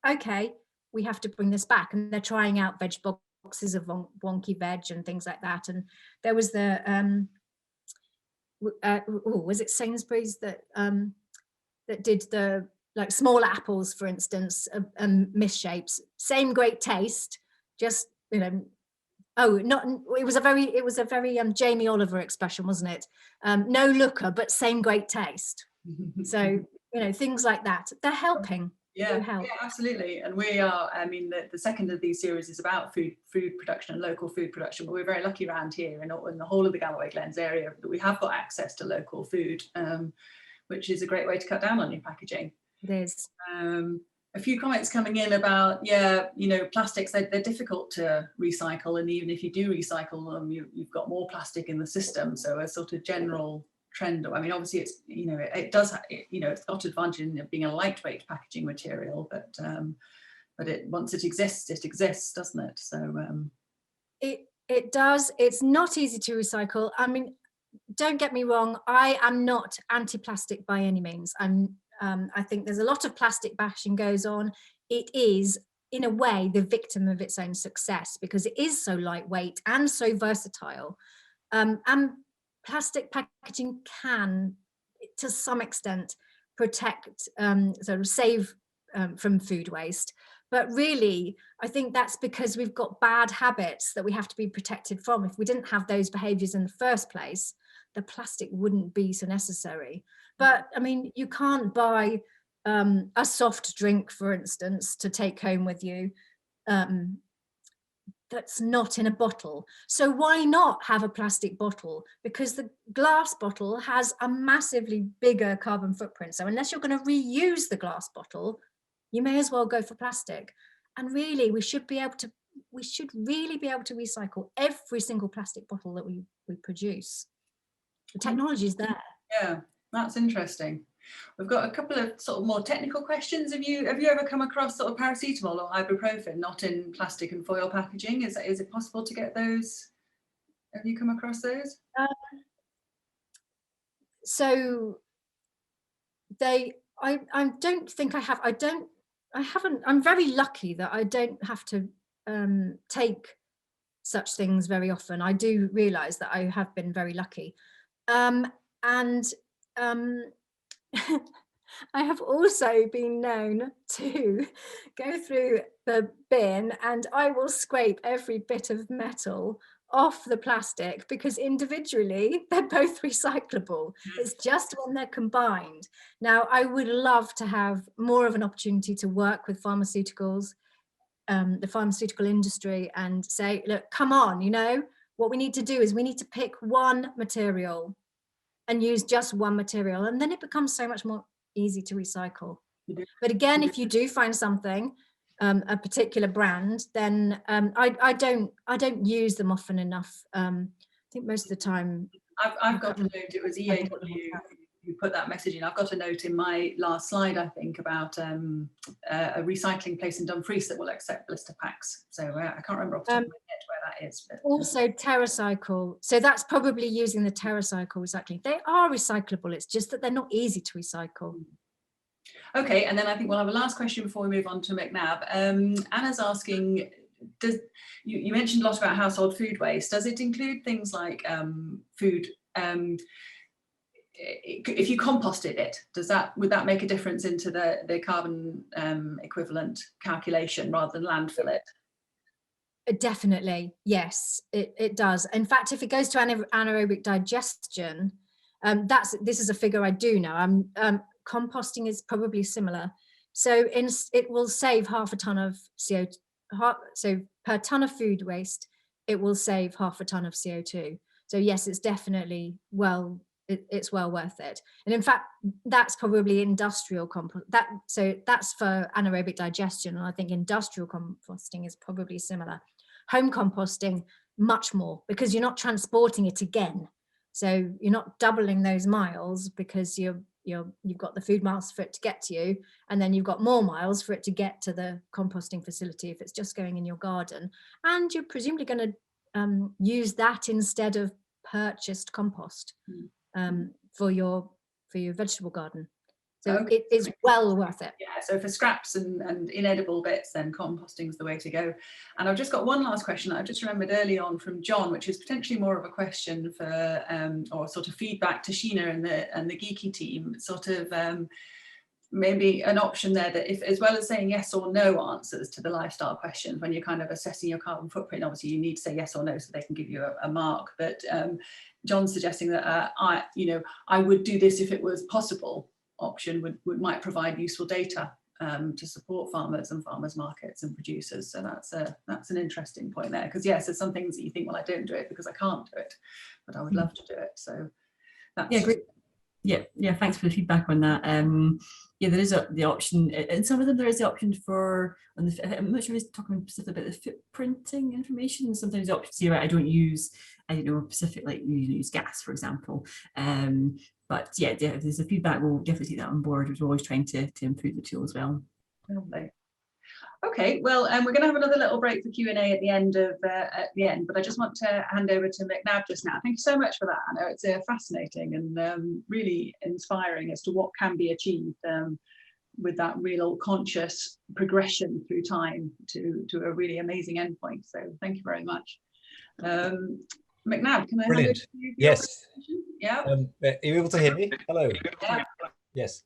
okay, we have to bring this back. And they're trying out veg boxes of wonky veg and things like that. And there was the, was it Sainsbury's that did the, like, smaller apples, for instance, misshapes, same great taste, just, you know, it was a very Jamie Oliver expression, wasn't it? No looker, but same great taste. So, you know, things like that, they're helping. Yeah, absolutely. And we are, I mean, the second of these series is about food production and local food production, but we're very lucky around here in the whole of the Galloway Glens area that we have got access to local food, which is a great way to cut down on your packaging. It is. A few comments coming in about, you know, plastics, they're difficult to recycle, and even if you do recycle them, you've got more plastic in the system. So a sort of general trend, I mean, obviously it's, you know, it does, you know, it's got advantage in being a lightweight packaging material, but once it exists, doesn't it? So it does. It's not easy to recycle. I mean, don't get me wrong, I am not anti-plastic by any means. I think there's a lot of plastic bashing goes on. It is, in a way, the victim of its own success because it is so lightweight and so versatile. And plastic packaging can, to some extent, protect, sort of save from food waste. But really, I think that's because we've got bad habits that we have to be protected from. If we didn't have those behaviours in the first place, the plastic wouldn't be so necessary. But I mean, you can't buy a soft drink, for instance, to take home with you that's not in a bottle. So why not have a plastic bottle? Because the glass bottle has a massively bigger carbon footprint. So unless you're going to reuse the glass bottle, you may as well go for plastic. And really, we should really be able to recycle every single plastic bottle that we produce. The technology is there. Yeah, that's interesting. We've got a couple of sort of more technical questions. Have you ever come across sort of paracetamol or ibuprofen not in plastic and foil packaging? Is it possible to get those? Have you come across those? So I don't think I have. I haven't. I'm very lucky that I don't have to take such things very often. I do realise that I have been very lucky. I have also been known to go through the bin and I will scrape every bit of metal off the plastic because individually they're both recyclable. It's just when they're combined. Now, I would love to have more of an opportunity to work with pharmaceuticals, the pharmaceutical industry, and say, look, come on, you know, what we need to do is we need to pick one material and use just one material, and then it becomes so much more easy to recycle. But again, if you do find something, a particular brand, then I don't use them often enough. I think most of the time. I've got a note. It was EAW who put that message in. I've got a note in my last slide, I think, about a recycling place in Dumfries that will accept blister packs. So I can't remember off the top of my head where that is. But, also TerraCycle. So that's probably using the TerraCycle recycling. They are recyclable. It's just that they're not easy to recycle. Okay, and then I think we'll have a last question before we move on to McNab. Anna's asking, you mentioned a lot about household food waste. Does it include things like food? If you composted it, would that make a difference into the carbon equivalent calculation rather than landfill it? Definitely, yes, it does. In fact, if it goes to anaerobic digestion, this is a figure I do know. Composting is probably similar. So it will save half a ton of CO2. So per ton of food waste, it will save half a ton of CO2. So yes, it's definitely it's well worth it. And in fact, that's probably industrial compost. So that's for anaerobic digestion, and I think industrial composting is probably similar. Home composting, much more, because you're not transporting it again. So you're not doubling those miles, because you've got the food miles for it to get to you, and then you've got more miles for it to get to the composting facility if it's just going in your garden. And you're presumably going to use that instead of purchased compost for your vegetable garden. So okay. it is well worth it. Yeah, so for scraps and inedible bits, then composting is the way to go. And I've just got one last question that I just remembered early on from John, which is potentially more of a question for, or sort of feedback to Sheena and the Giki team, sort of maybe an option there that, if, as well as saying yes or no answers to the lifestyle questions, when you're kind of assessing your carbon footprint, obviously you need to say yes or no so they can give you a mark. But John's suggesting that I would do this if it was possible. Option might provide useful data to support farmers and farmers markets and producers. So that's an interesting point there, because yes, there's some things that you think, well, I don't do it because I can't do it, but I would love to do it. So that's great. Yeah, thanks for the feedback on that. There is the option, and some of them there is the option for, I'm not sure if he's talking specifically about the footprinting information. Sometimes the option to say, right, I don't use, specific, like you use gas, for example. But yeah, if there's a feedback, we'll definitely take that on board. We're always trying to improve the tool as well. Lovely. Okay, well, we're going to have another little break for Q&A at the end, but I just want to hand over to McNab just now. Thank you so much for that, Anna. It's fascinating and really inspiring as to what can be achieved with that real conscious progression through time to a really amazing endpoint. So thank you very much. McNab, can I hand over to you? Yes. Yeah. Are you able to hear me? Hello. Yeah. Yes.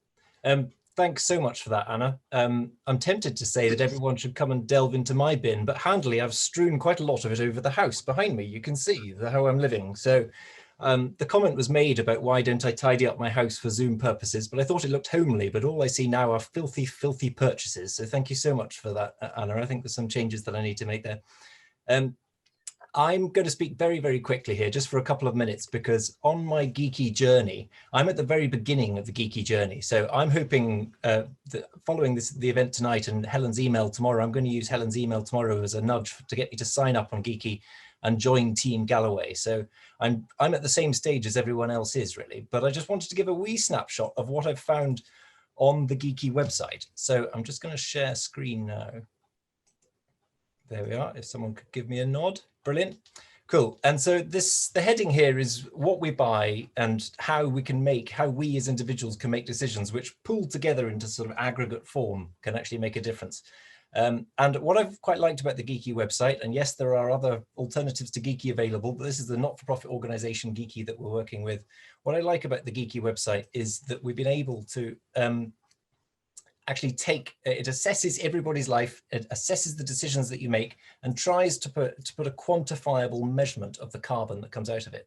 Thanks so much for that, Anna. I'm tempted to say that everyone should come and delve into my bin, but handily I've strewn quite a lot of it over the house behind me. You can see how I'm living. So the comment was made about why don't I tidy up my house for Zoom purposes, but I thought it looked homely, but all I see now are filthy, filthy purchases. So thank you so much for that, Anna. I think there's some changes that I need to make there. I'm going to speak very, very quickly here, just for a couple of minutes, because on my Giki journey, I'm at the very beginning of the Giki journey. So I'm hoping that following the event tonight and Helen's email tomorrow, I'm going to use Helen's email tomorrow as a nudge to get me to sign up on Giki and join Team Galloway. So I'm at the same stage as everyone else is, really, but I just wanted to give a wee snapshot of what I've found on the Giki website. So I'm just going to share screen now. There we are, if someone could give me a nod. Brilliant. Cool. And so the heading here is what we buy and how we as individuals can make decisions which pulled together into sort of aggregate form can actually make a difference. And what I've quite liked about the Giki website, and yes, there are other alternatives to Giki available, but this is the not-for-profit organization Giki that we're working with. What I like about the Giki website is that we've been able to actually it assesses everybody's life, it assesses the decisions that you make and tries to put a quantifiable measurement of the carbon that comes out of it.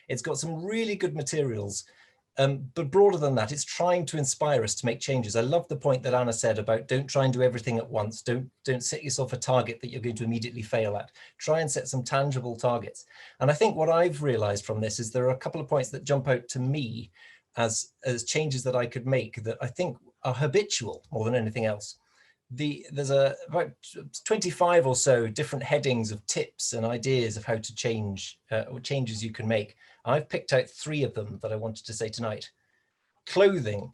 It's got some really good materials, but broader than that, it's trying to inspire us to make changes. I love the point that Anna said about don't try and do everything at once. Don't set yourself a target that you're going to immediately fail at. Try and set some tangible targets. And I think what I've realized from this is there are a couple of points that jump out to me as changes that I could make that I think are habitual more than anything else. There's about 25 or so different headings of tips and ideas of how to change, or changes you can make. I've picked out 3 of them that I wanted to say tonight. Clothing.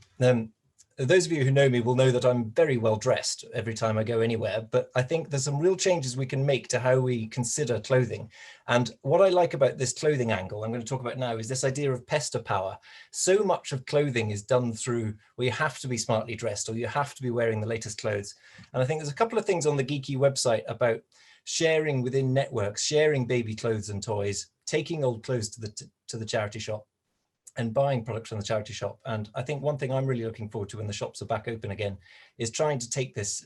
Those of you who know me will know that I'm very well dressed every time I go anywhere, but I think there's some real changes we can make to how we consider clothing. And what I like about this clothing angle I'm going to talk about now is this idea of pester power. So much of clothing is done through where you have to be smartly dressed or you have to be wearing the latest clothes. And I think there's a couple of things on the Giki website about sharing within networks, sharing baby clothes and toys, taking old clothes to the charity shop, and buying products from the charity shop. And I think one thing I'm really looking forward to when the shops are back open again is trying to take this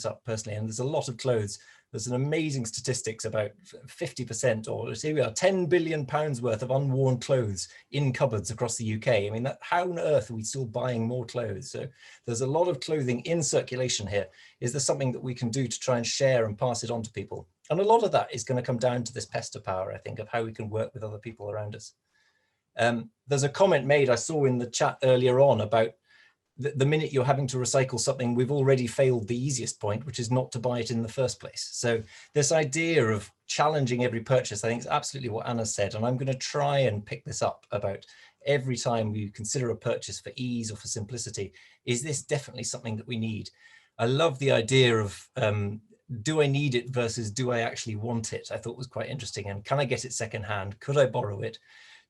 up personally. And there's a lot of clothes There's an amazing statistics about 50%, or here we are, 10 billion pounds worth of unworn clothes in cupboards across the UK. I mean, how on earth are we still buying more clothes? So there's a lot of clothing in circulation here. Is there something that we can do to try and share and pass it on to people? And a lot of that is going to come down to this pester power, I think, of how we can work with other people around us. There's a comment made I saw in the chat earlier on about the minute you're having to recycle something, we've already failed the easiest point, which is not to buy it in the first place. So this idea of challenging every purchase, I think is absolutely what Anna said. And I'm going to try and pick this up about every time we consider a purchase for ease or for simplicity. Is this definitely something that we need? I love the idea of do I need it versus do I actually want it? I thought was quite interesting. And can I get it secondhand? Could I borrow it?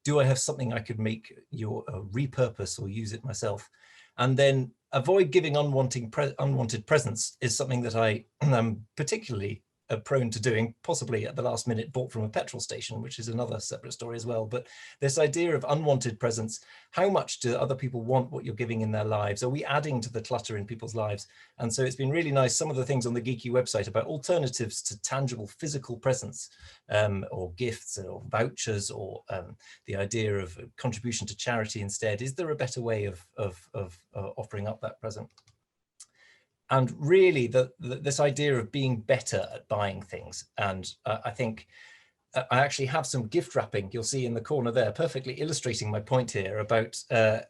Do I have something I could make repurpose or use it myself? And then avoid giving unwanted presents is something that I am particularly prone to doing, possibly at the last minute, bought from a petrol station, which is another separate story as well. But this idea of unwanted presents, how much do other people want what you're giving in their lives? Are we adding to the clutter in people's lives? And so it's been really nice, some of the things on the Giki website about alternatives to tangible physical presents, or gifts or vouchers, or the idea of contribution to charity instead. Is there a better way of offering up that present? And really this idea of being better at buying things. And I think I actually have some gift wrapping, you'll see in the corner there, perfectly illustrating my point here about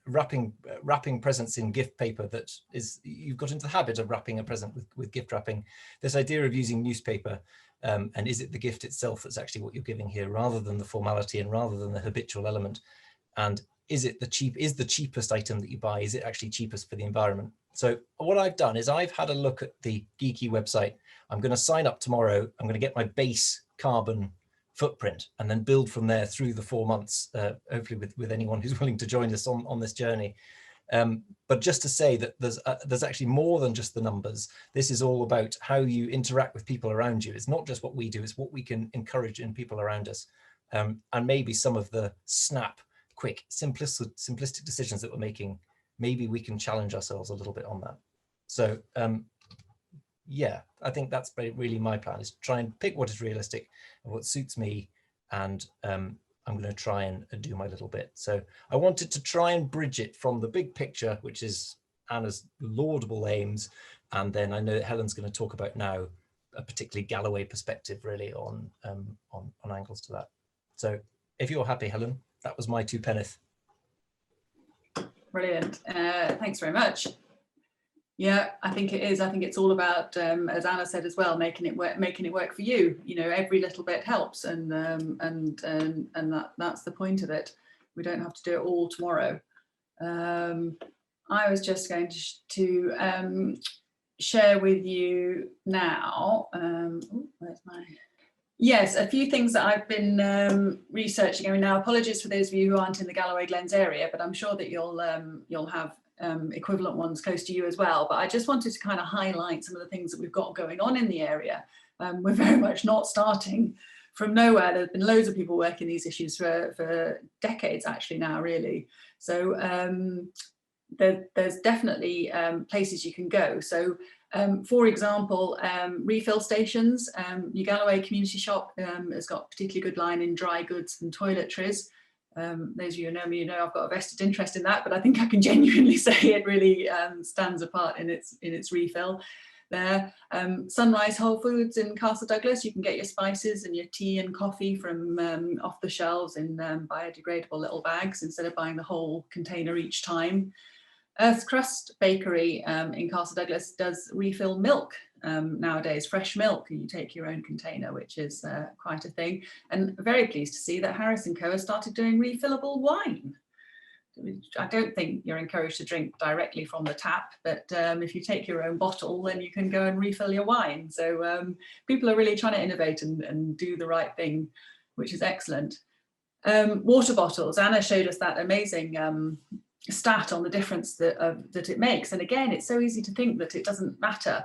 wrapping presents in gift paper. That is, you've got into the habit of wrapping a present with gift wrapping. This idea of using newspaper, and is it the gift itself that's actually what you're giving here, rather than the formality and rather than the habitual element? And is it the cheapest item that you buy? Is it actually cheapest for the environment? So what I've done is I've had a look at the Giki website. I'm going to sign up tomorrow. I'm going to get my base carbon footprint and then build from there through the 4 months, hopefully with anyone who's willing to join us on this journey. But just to say that there's actually more than just the numbers. This is all about how you interact with people around you. It's not just what we do, it's what we can encourage in people around us. And maybe some of the quick, simplistic decisions that we're making, maybe we can challenge ourselves a little bit on that. So yeah, I think that's really my plan, is to try and pick what is realistic and what suits me. And I'm going to try and do my little bit. So I wanted to try and bridge it from the big picture, which is Anna's laudable aims. And then I know that Helen's going to talk about now a particularly Galloway perspective really on angles to that. So if you're happy, Helen, that was my 2 penneth. Brilliant. Thanks very much. Yeah, I think it is. I think it's all about, as Anna said as well, making it work for you. You know, every little bit helps, and that's the point of it. We don't have to do it all tomorrow. I was just going to share with you now. Where's my? Yes, a few things that I've been researching. I mean, now apologies for those of you who aren't in the Galloway Glens area, but I'm sure that you'll have equivalent ones close to you as well. But I just wanted to kind of highlight some of the things that we've got going on in the area. We're very much not starting from nowhere. There's been loads of people working these issues for decades actually now, really. So there's definitely places you can go. So for example, refill stations. New Galloway Community Shop has got a particularly good line in dry goods and toiletries. Those of you who know me, you know I've got a vested interest in that, but I think I can genuinely say it really stands apart in its refill there. Sunrise Whole Foods in Castle Douglas, you can get your spices and your tea and coffee from off the shelves in biodegradable little bags instead of buying the whole container each time. Earth's Crust Bakery in Castle Douglas does refill milk nowadays, fresh milk. You take your own container, which is quite a thing. And very pleased to see that Harris & Co has started doing refillable wine. I don't think you're encouraged to drink directly from the tap, but if you take your own bottle, then you can go and refill your wine. So people are really trying to innovate and do the right thing, which is excellent. Water bottles, Anna showed us that amazing stat on the difference that it makes. And again, it's so easy to think that it doesn't matter,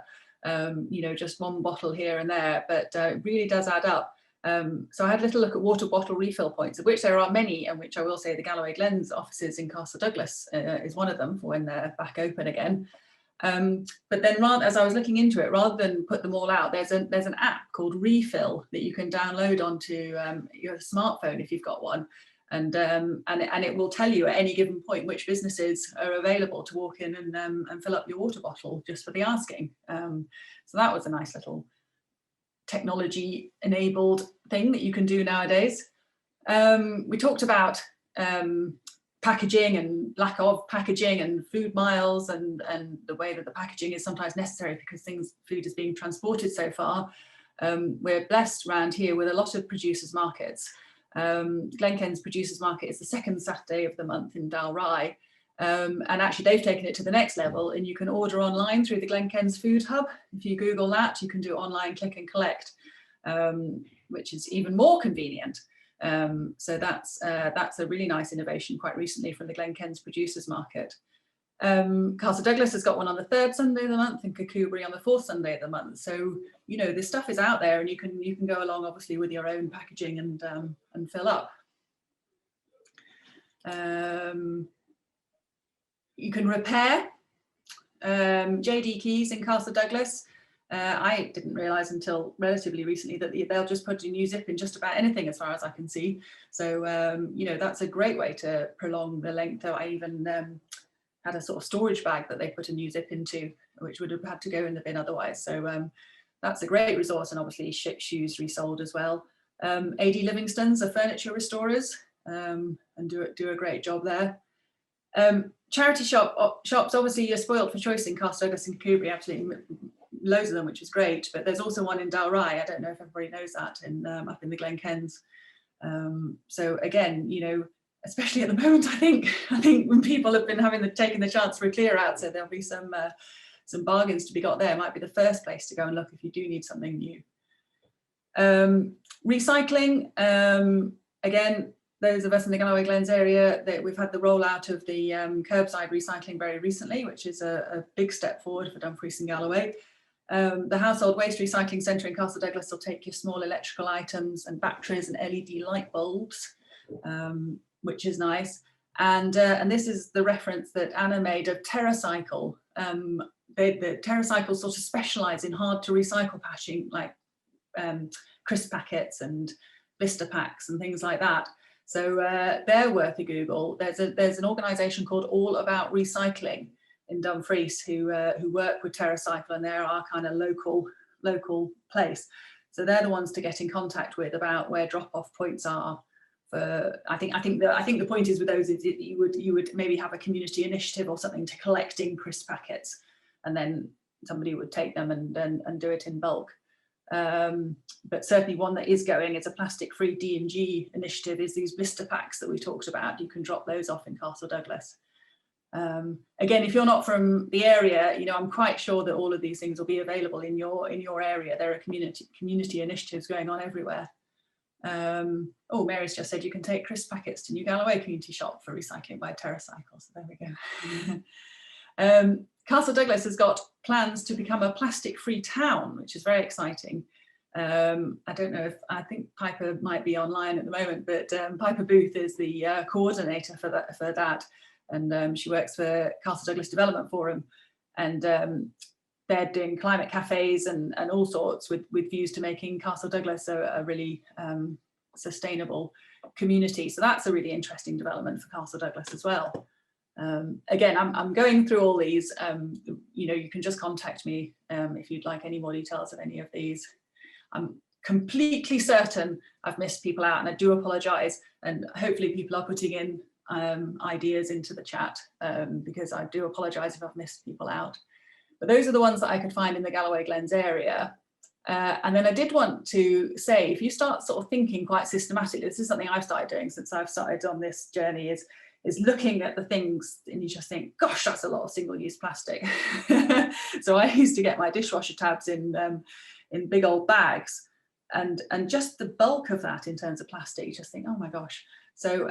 you know, just one bottle here and there, but it really does add up. So I had a little look at water bottle refill points, of which there are many, and which I will say the Galloway Glens offices in Castle Douglas is one of them for when they're back open again. But then as I was looking into it, rather than put them all out, there's an app called Refill that you can download onto your smartphone if you've got one. And it will tell you at any given point which businesses are available to walk in and fill up your water bottle just for the asking. So that was a nice little technology enabled thing that you can do nowadays. We talked about packaging and lack of packaging and food miles and the way that the packaging is sometimes necessary because food is being transported so far. We're blessed around here with a lot of producers markets. Glenkens Producers Market is the second Saturday of the month in Dalry, and actually they've taken it to the next level, and you can order online through the Glenkens Food Hub. If you Google that, you can do online click and collect, which is even more convenient. So that's a really nice innovation quite recently from the Glenkens Producers Market. Castle Douglas has got one on the third Sunday of the month and Kirkcudbright on the fourth Sunday of the month. So, you know, this stuff is out there, and you can go along obviously with your own packaging and fill up. You can repair. JD Keys in Castle Douglas. I didn't realise until relatively recently that they'll just put a new zip in just about anything as far as I can see. So, you know, that's a great way to prolong the length. I even had a sort of storage bag that they put a new zip into, which would have had to go in the bin otherwise. So that's a great resource, and obviously shoes resold as well. AD Livingston's are furniture restorers and do a great job there. Charity shops, obviously you're spoilt for choice in Castle Douglas and Kirkcudbright, absolutely loads of them, which is great. But there's also one in Dalry. I don't know if everybody knows that, up in the Glenkens. So again, you know, especially at the moment, I think when people have been taking the chance for a clear out, so there'll be some bargains to be got there. It might be the first place to go and look if you do need something new. Recycling, again, those of us in the Galloway Glens area, that we've had the rollout of the curbside recycling very recently, which is a big step forward for Dumfries and Galloway. The Household Waste Recycling Centre in Castle Douglas will take your small electrical items and batteries and LED light bulbs, which is nice. And this is the reference that Anna made of TerraCycle. The TerraCycle sort of specialise in hard to recycle packaging, like crisp packets and blister packs and things like that. So they're worth a Google. There's an organisation called All About Recycling in Dumfries who work with TerraCycle, and they're our kind of local place. So they're the ones to get in contact with about where drop-off points are. I think the point is with those is you would maybe have a community initiative or something to collecting crisp packets, and then somebody would take them and do it in bulk. But certainly one that is going is a plastic-free D&G initiative, is these blister packs that we talked about. You can drop those off in Castle Douglas. Again, if you're not from the area, you know, I'm quite sure that all of these things will be available in your area. There are community initiatives going on everywhere. Oh, Mary's just said you can take crisp packets to New Galloway Community Shop for recycling by TerraCycle. So there we go. Castle Douglas has got plans to become a plastic-free town, which is very exciting. I don't know I think Piper might be online at the moment, but Piper Booth is the coordinator for that. And she works for Castle Douglas Development Forum, and they're doing climate cafes and all sorts with views to making Castle Douglas a really sustainable community. So that's a really interesting development for Castle Douglas as well. Again, I'm going through all these. You know, you can just contact me if you'd like any more details of any of these. I'm completely certain I've missed people out, and I do apologise. And hopefully people are putting in ideas into the chat, because I do apologise if I've missed people out. But those are the ones that I could find in the Galloway Glens area. And then I did want to say, if you start sort of thinking quite systematically, this is something I've started doing since I've started on this journey, is looking at the things and you just think, gosh, that's a lot of single-use plastic. So I used to get my dishwasher tabs in big old bags, and just the bulk of that in terms of plastic, you just think, oh my gosh. So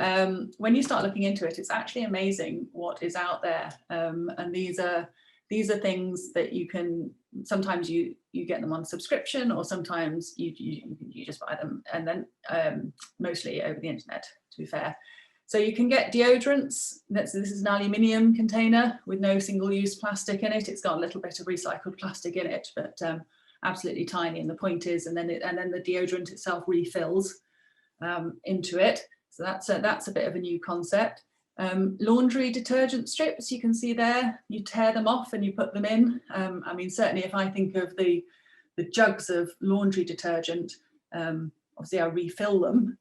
when you start looking into it, it's actually amazing what is out there. And these are things that you can, sometimes you get them on subscription, or sometimes you just buy them, and then mostly over the internet, to be fair. So you can get deodorants. This is an aluminium container with no single-use plastic in it. It's got a little bit of recycled plastic in it, but absolutely tiny. And the point is, and then the deodorant itself refills into it. So that's a bit of a new concept. Laundry detergent strips, you can see there. You tear them off and you put them in. I mean, certainly if I think of the jugs of laundry detergent, obviously I refill them.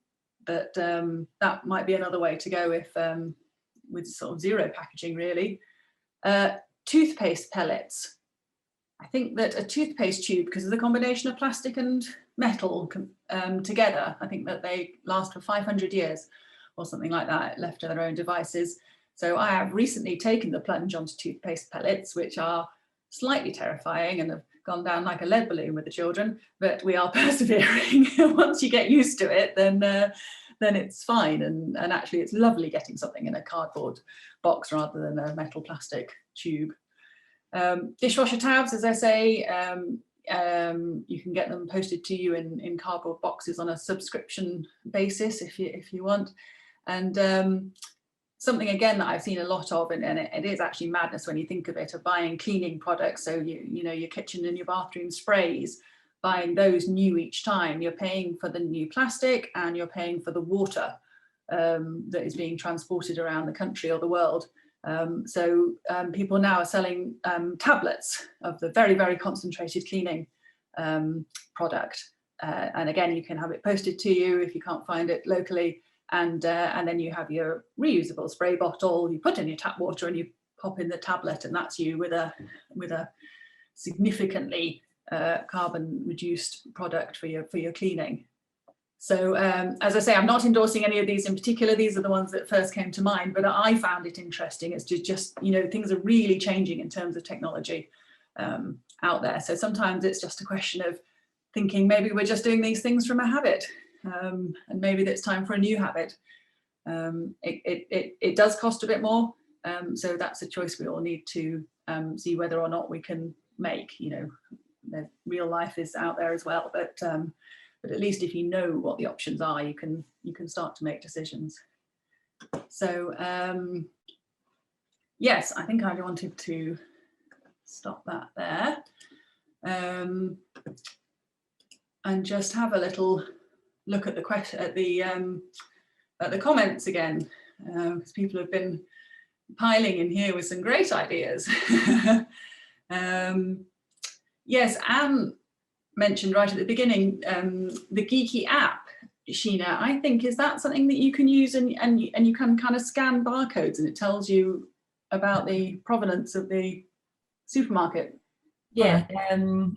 But that might be another way to go if with sort of zero packaging, really. Toothpaste pellets. I think that a toothpaste tube, because of the combination of plastic and metal together, I think that they last for 500 years or something like that, left to their own devices. So I have recently taken the plunge onto toothpaste pellets, which are slightly terrifying and have gone down like a lead balloon with the children, but we are persevering. Once you get used to it, then it's fine. And actually it's lovely getting something in a cardboard box rather than a metal plastic tube. Dishwasher tabs, as I say, you can get them posted to you in cardboard boxes on a subscription basis if you want. And something again that I've seen a lot of, and it is actually madness when you think of it, of buying cleaning products. So you know, your kitchen and your bathroom sprays, buying those new each time. You're paying for the new plastic and you're paying for the water that is being transported around the country or the world. So people now are selling tablets of the very, very concentrated cleaning product. And again, you can have it posted to you if you can't find it locally. And then you have your reusable spray bottle, you put in your tap water and you pop in the tablet, and that's you with a significantly carbon reduced product for your cleaning. So as I say, I'm not endorsing any of these in particular. These are the ones that first came to mind, but I found it interesting. It's just, you know, things are really changing in terms of technology out there. So sometimes it's just a question of thinking maybe we're just doing these things from a habit. And maybe it's time for a new habit. It does cost a bit more, so that's a choice we all need to see whether or not we can make. You know, the real life is out there as well, but at least if you know what the options are, you can start to make decisions. So yes, I think I wanted to stop that there and just have a little look at the comments again, because people have been piling in here with some great ideas. Yes, Anne mentioned right at the beginning the Giki app, Sheena. I think, is that something that you can use and you can kind of scan barcodes and it tells you about the provenance of the supermarket? Yeah,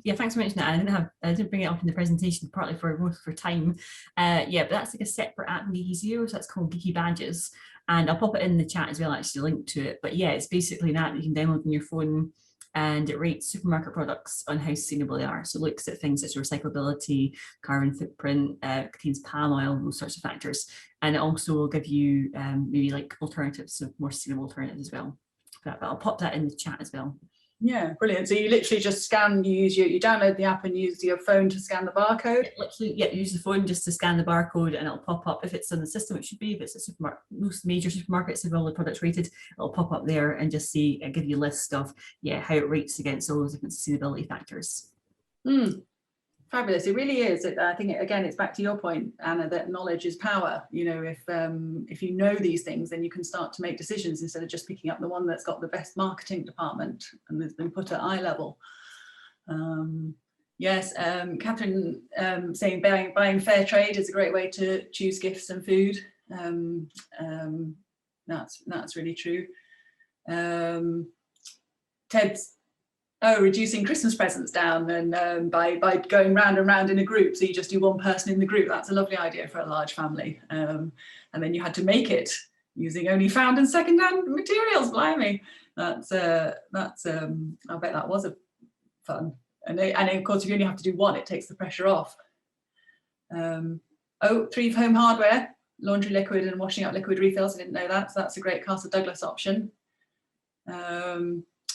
yeah. Thanks for mentioning that. I didn't bring it up in the presentation, partly for time. Yeah, but that's like a separate app in Giki Zero, so that's called Giki Badges, and I'll pop it in the chat as well. Actually, link to it. But yeah, it's basically an app you can download on your phone, and it rates supermarket products on how sustainable they are. So it looks at things such as recyclability, carbon footprint, contains palm oil, those sorts of factors, and it also will give you maybe like alternatives, so more sustainable alternatives as well. But I'll pop that in the chat as well. Yeah, brilliant. So you literally just scan, you download the app and use your phone to scan the barcode? Literally, yeah, use the phone just to scan the barcode and it'll pop up. If it's on the system, it should be. If it's a supermarket, most major supermarkets have all the products rated, it'll pop up there and just see, give you a list of, yeah, how it rates against all those different sustainability factors. Fabulous. It really is. I think, again, it's back to your point, Anna, that knowledge is power. You know, if you know these things, then you can start to make decisions instead of just picking up the one that's got the best marketing department and has been put at eye level. Yes, Catherine saying buying fair trade is a great way to choose gifts and food. That's really true. Ted's reducing Christmas presents down and by going round and round in a group, so you just do one person in the group. That's a lovely idea for a large family, and then you had to make it using only found and second-hand materials. Blimey, that's I bet that was fun. And of course, if you only have to do one, it takes the pressure off. 3 home hardware, laundry liquid and washing up liquid refills. I didn't know that, so that's a great Castle Douglas option.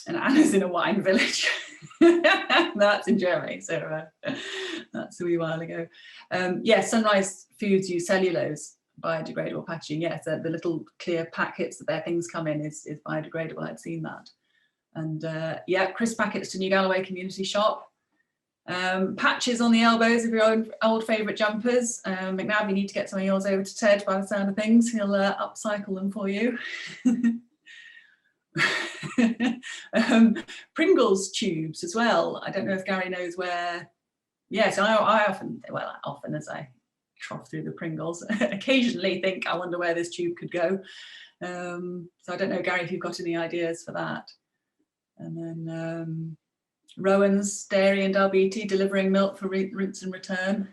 And Anna's in a wine village. That's in Germany, so that's a wee while ago. Yeah, Sunrise Foods use cellulose biodegradable packaging. Yes, the little clear packets that their things come in is biodegradable. I'd seen that. And yeah, crisp packets to New Galloway Community Shop. Patches on the elbows of your old favourite jumpers. McNabb, you need to get some of yours over to Ted by the sound of things. He'll upcycle them for you. Pringles tubes as well. I don't know if Gary knows where. Yes, I often as I trough through the Pringles, occasionally think, I wonder where this tube could go. So I don't know, Gary, if you've got any ideas for that. And then Rowan's Dairy and Dalbeattie delivering milk for rinse and return.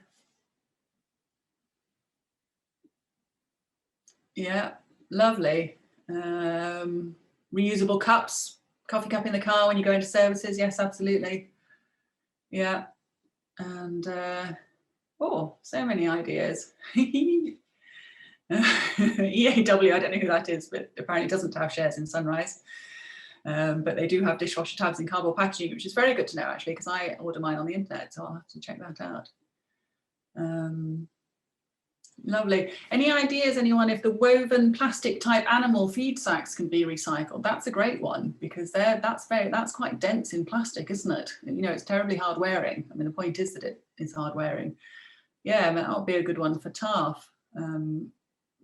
Yeah, lovely. Reusable cups, coffee cup in the car when you go into services. Yes, absolutely. Yeah. And oh, so many ideas. EAW, I don't know who that is, but apparently doesn't have shares in Sunrise. But they do have dishwasher tabs in cardboard packaging, which is very good to know actually, because I order mine on the internet, so I'll have to check that out. Lovely. Any ideas, anyone, if the woven plastic type animal feed sacks can be recycled? That's a great one, because that's quite dense in plastic, isn't it? You know, it's terribly hard wearing. I mean, the point is that it is hard wearing. Yeah, I mean, that would be a good one for TARF.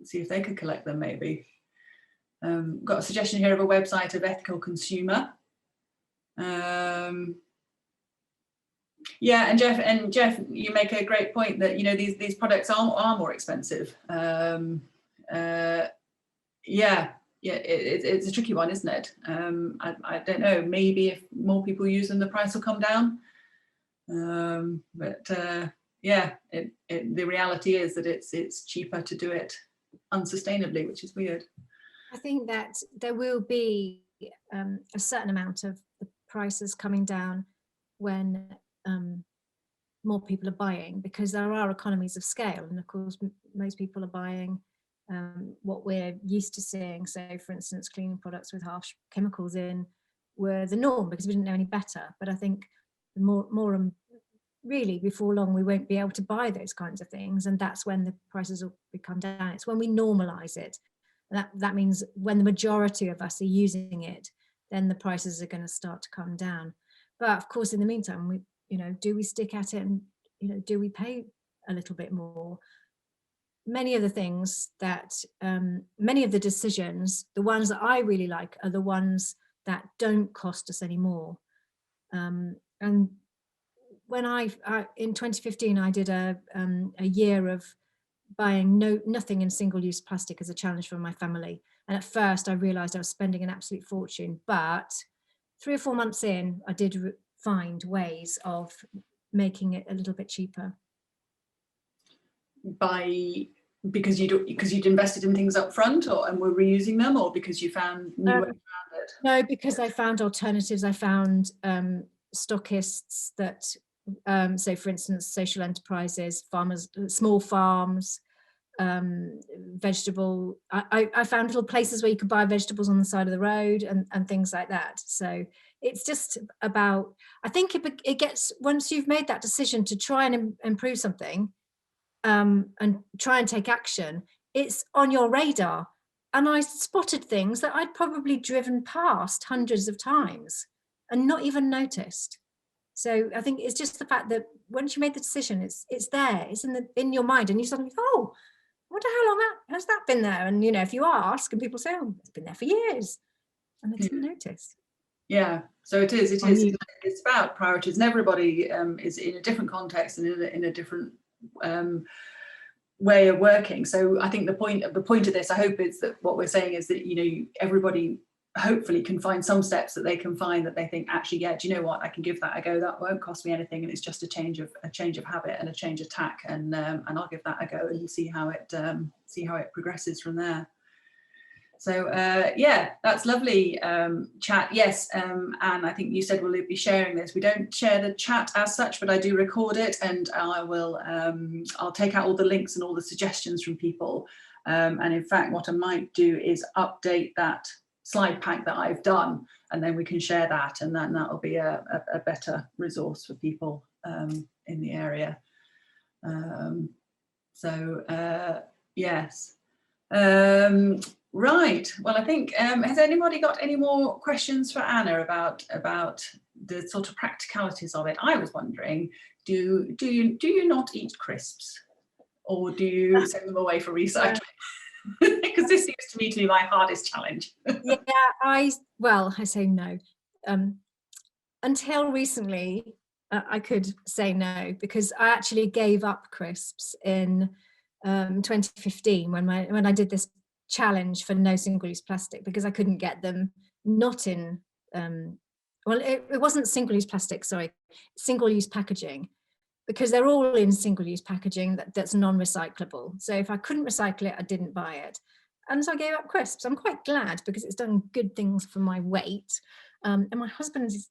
See if they could collect them maybe. Got a suggestion here of a website of Ethical Consumer. Yeah, and Jeff, you make a great point that, you know, these products are more expensive. Yeah, it's a tricky one, isn't it? I don't know. Maybe if more people use them, the price will come down. Yeah, the reality is that it's cheaper to do it unsustainably, which is weird. I think that there will be a certain amount of the prices coming down when more people are buying, because there are economies of scale, and of course most people are buying what we're used to seeing. So for instance, cleaning products with harsh chemicals in were the norm because we didn't know any better. But I think more really before long we won't be able to buy those kinds of things, and that's when the prices will come down. It's when we normalize it. That means when the majority of us are using it, then the prices are going to start to come down. But of course, in the meantime, do we stick at it, and do we pay a little bit more? Many of the things that, many of the decisions, the ones that I really like are the ones that don't cost us any more. And when in 2015, I did a year of buying nothing in single-use plastic as a challenge for my family. And at first I realized I was spending an absolute fortune, but 3 or 4 months in, I did find ways of making it a little bit cheaper. Because you'd invested in things up front, and were reusing them, or because you found new ways around it? No, because I found alternatives. I found stockists that, so for instance, social enterprises, farmers, small farms, vegetable. I found little places where you could buy vegetables on the side of the road and things like that. So it's just about, I think it gets, once you've made that decision to try and improve something, and try and take action, it's on your radar. And I spotted things that I'd probably driven past hundreds of times and not even noticed. So I think it's just the fact that once you made the decision, it's there, it's in your mind, and you suddenly, oh, I wonder how long has that been there? And if you ask, and people say, oh, it's been there for years, and they didn't notice. Yeah, so it is. It's about priorities, and everybody is in a different context and in a different way of working. So I think the point of this, I hope, is that what we're saying is that everybody hopefully can find some steps that they can find that they think, actually, yeah, do you know what, I can give that a go, that won't cost me anything, and it's just a change of habit and a change of tack, and I'll give that a go and see how it progresses from there. So yeah, that's lovely chat. Yes, and I think you said we'll be sharing this. We don't share the chat as such, but I do record it, and I will I'll take out all the links and all the suggestions from people, and in fact what I might do is update that slide pack that I've done, and then we can share that, and then that'll be a better resource for people in the area. Yes. Right. Well, I think, has anybody got any more questions for Anna about the sort of practicalities of it? I was wondering, do you not eat crisps, or do you send them away for recycling? Because this seems to me to be my hardest challenge. Yeah, I say no. Until recently, I could say no, because I actually gave up crisps in 2015 when I did this challenge for no single-use plastic, because I couldn't get them not in well, it wasn't single-use plastic, sorry, single-use packaging, because they're all in single-use packaging that's non-recyclable. So if I couldn't recycle it, I didn't buy it. And so I gave up crisps. I'm quite glad, because it's done good things for my weight. And my husband is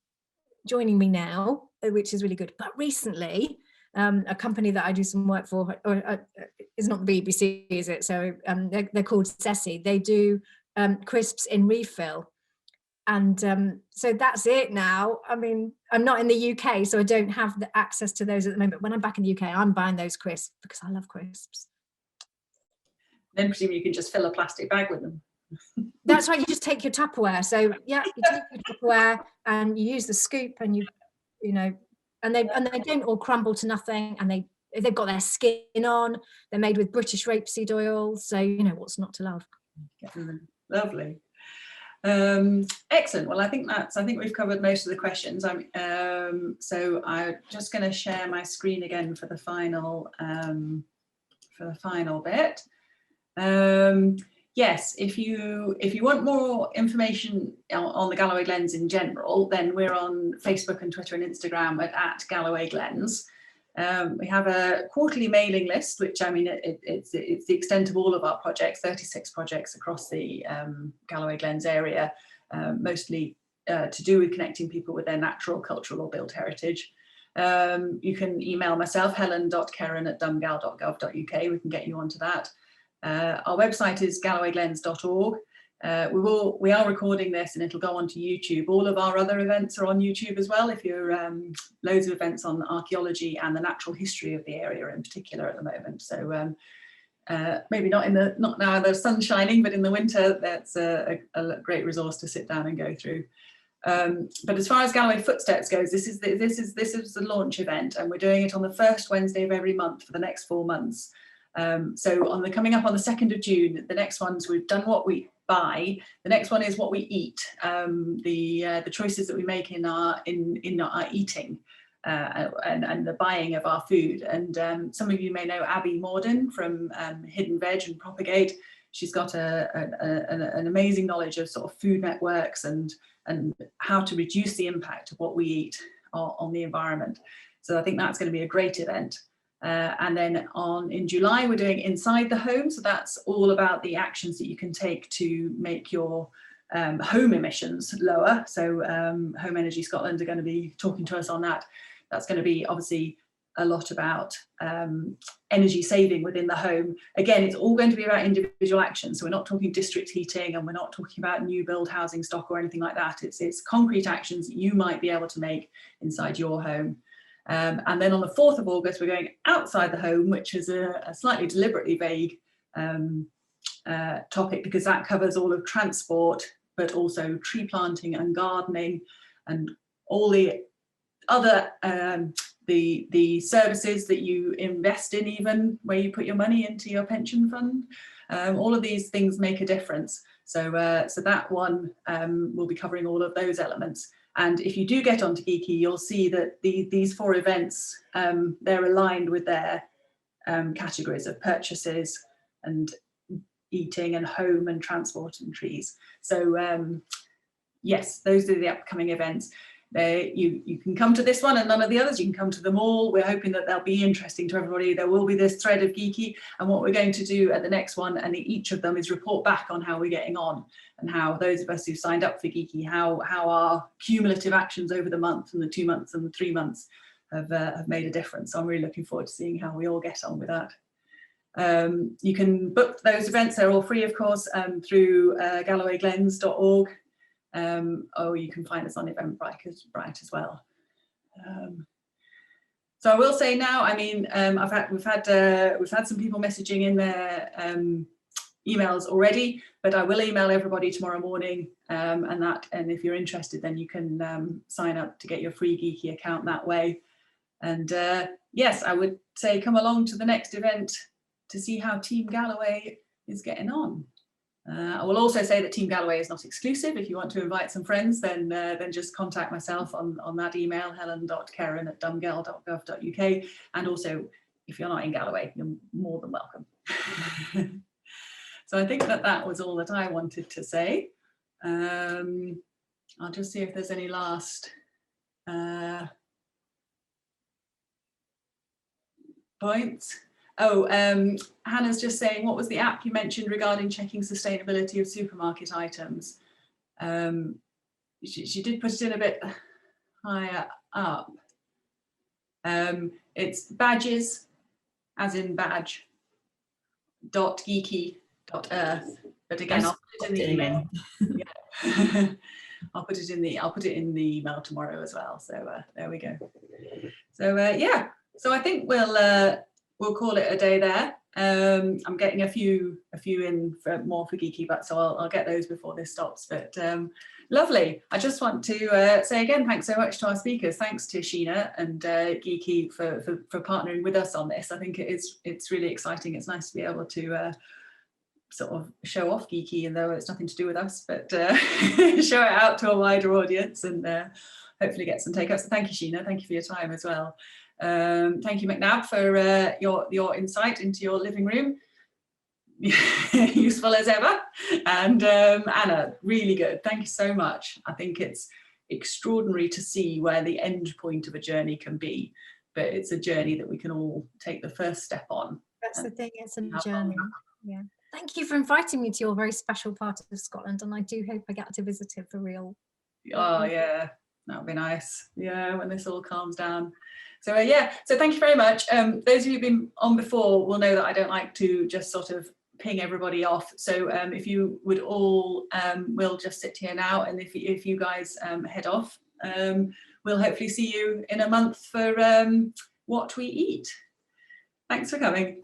joining me now, which is really good. But recently, a company that I do some work for, is not the BBC, is it? So they're called Ceci. They do crisps in refill. And so that's it now. I mean, I'm not in the UK, so I don't have the access to those at the moment. When I'm back in the UK, I'm buying those crisps because I love crisps. Then presumably you can just fill a plastic bag with them. That's right. You just take your Tupperware. So yeah, you take your Tupperware and you use the scoop, and you know, and they don't all crumble to nothing, and they've got their skin on. They're made with British rapeseed oil, so you know what's not to love. Lovely. Excellent. Well, I think we've covered most of the questions. So I'm just going to share my screen again for the final bit. Yes, if you want more information on the Galloway Glens in general, then we're on Facebook and Twitter and Instagram at Galloway Glens. We have a quarterly mailing list, which, I mean, it's the extent of all of our projects, 36 projects across the Galloway Glens area, mostly to do with connecting people with their natural, cultural or built heritage. You can email myself, helen.kerran@dumgal.gov.uk. We can get you onto that. Our website is gallowayglens.org. We are recording this and it'll go onto YouTube. All of our other events are on YouTube as well. If you're loads of events on archaeology and the natural history of the area in particular at the moment. So maybe not now the sun's shining, but in the winter that's a great resource to sit down and go through. But as far as Galloway Footsteps goes, this is the launch event, and we're doing it on the first Wednesday of every month for the next 4 months. So coming up on the 2nd of June, the next ones, we've done what we buy. The next one is what we eat. The choices that we make in our eating and the buying of our food. And some of you may know Abby Morden from Hidden Veg and Propagate. She's got an amazing knowledge of sort of food networks and how to reduce the impact of what we eat on the environment. So I think that's going to be a great event. And then in July, we're doing Inside the Home. So that's all about the actions that you can take to make your home emissions lower. So Home Energy Scotland are going to be talking to us on that. That's going to be obviously a lot about energy saving within the home. Again, it's all going to be about individual actions. So we're not talking district heating, and we're not talking about new build housing stock or anything like that. It's concrete actions that you might be able to make inside your home. And then on the 4th of August, we're going outside the home, which is a slightly deliberately vague topic, because that covers all of transport, but also tree planting and gardening and all the other the services that you invest in, even where you put your money into your pension fund. All of these things make a difference. So that one will be covering all of those elements. And if you do get onto Giki, you'll see that these 4 events, they're aligned with their categories of purchases and eating and home and transport and trees. So yes, those are the upcoming events. You can come to this one and none of the others. You can come to them all. We're hoping that they'll be interesting to everybody. There will be this thread of Giki, and what we're going to do at the next one and each of them is report back on how we're getting on, and how those of us who signed up for Giki, how our cumulative actions over the month and the 2 months and the 3 months have made a difference. So I'm really looking forward to seeing how we all get on with that. You can book those events. They're all free, of course, through gallowayglens.org. Or you can find us on Eventbrite as well. So I will say now, I mean, we've had some people messaging in their emails already, but I will email everybody tomorrow morning, and if you're interested, then you can sign up to get your free Giki account that way. And yes, I would say come along to the next event to see how Team Galloway is getting on. I will also say that Team Galloway is not exclusive. If you want to invite some friends, then just contact myself on that email, helen.kerrin@dumgel.gov.uk. And also, if you're not in Galloway, you're more than welcome. So I think that was all that I wanted to say. I'll just see if there's any last points. Oh, Hannah's just saying, what was the app you mentioned regarding checking sustainability of supermarket items? She did put it in a bit higher up. It's badges, as in badge, .geeky.earth. But again, I'll put it in the email. Yeah. I'll put it in the email tomorrow as well. So there we go. So yeah. So I think we'll call it a day there. I'm getting a few in more for Giki, but so I'll get those before this stops. But lovely. I just want to say again, thanks so much to our speakers. Thanks to Sheena and Giki for partnering with us on this. I think it's really exciting. It's nice to be able to sort of show off Giki, even though it's nothing to do with us, but show it out to a wider audience and hopefully get some take-up. So thank you, Sheena. Thank you for your time as well. Thank you, McNab, for your insight into your living room. Useful as ever. And Anna, really good. Thank you so much. I think it's extraordinary to see where the end point of a journey can be, but it's a journey that we can all take the first step on. That's the thing, it's a journey. Yeah. Thank you for inviting me to your very special part of Scotland, and I do hope I get to visit it for real. Oh yeah, that would be nice. Yeah, when this all calms down. So yeah, so thank you very much. Those of you who've been on before will know that I don't like to just sort of ping everybody off. So if you would all, we'll just sit here now, and if you guys head off, we'll hopefully see you in a month for What We Eat. Thanks for coming.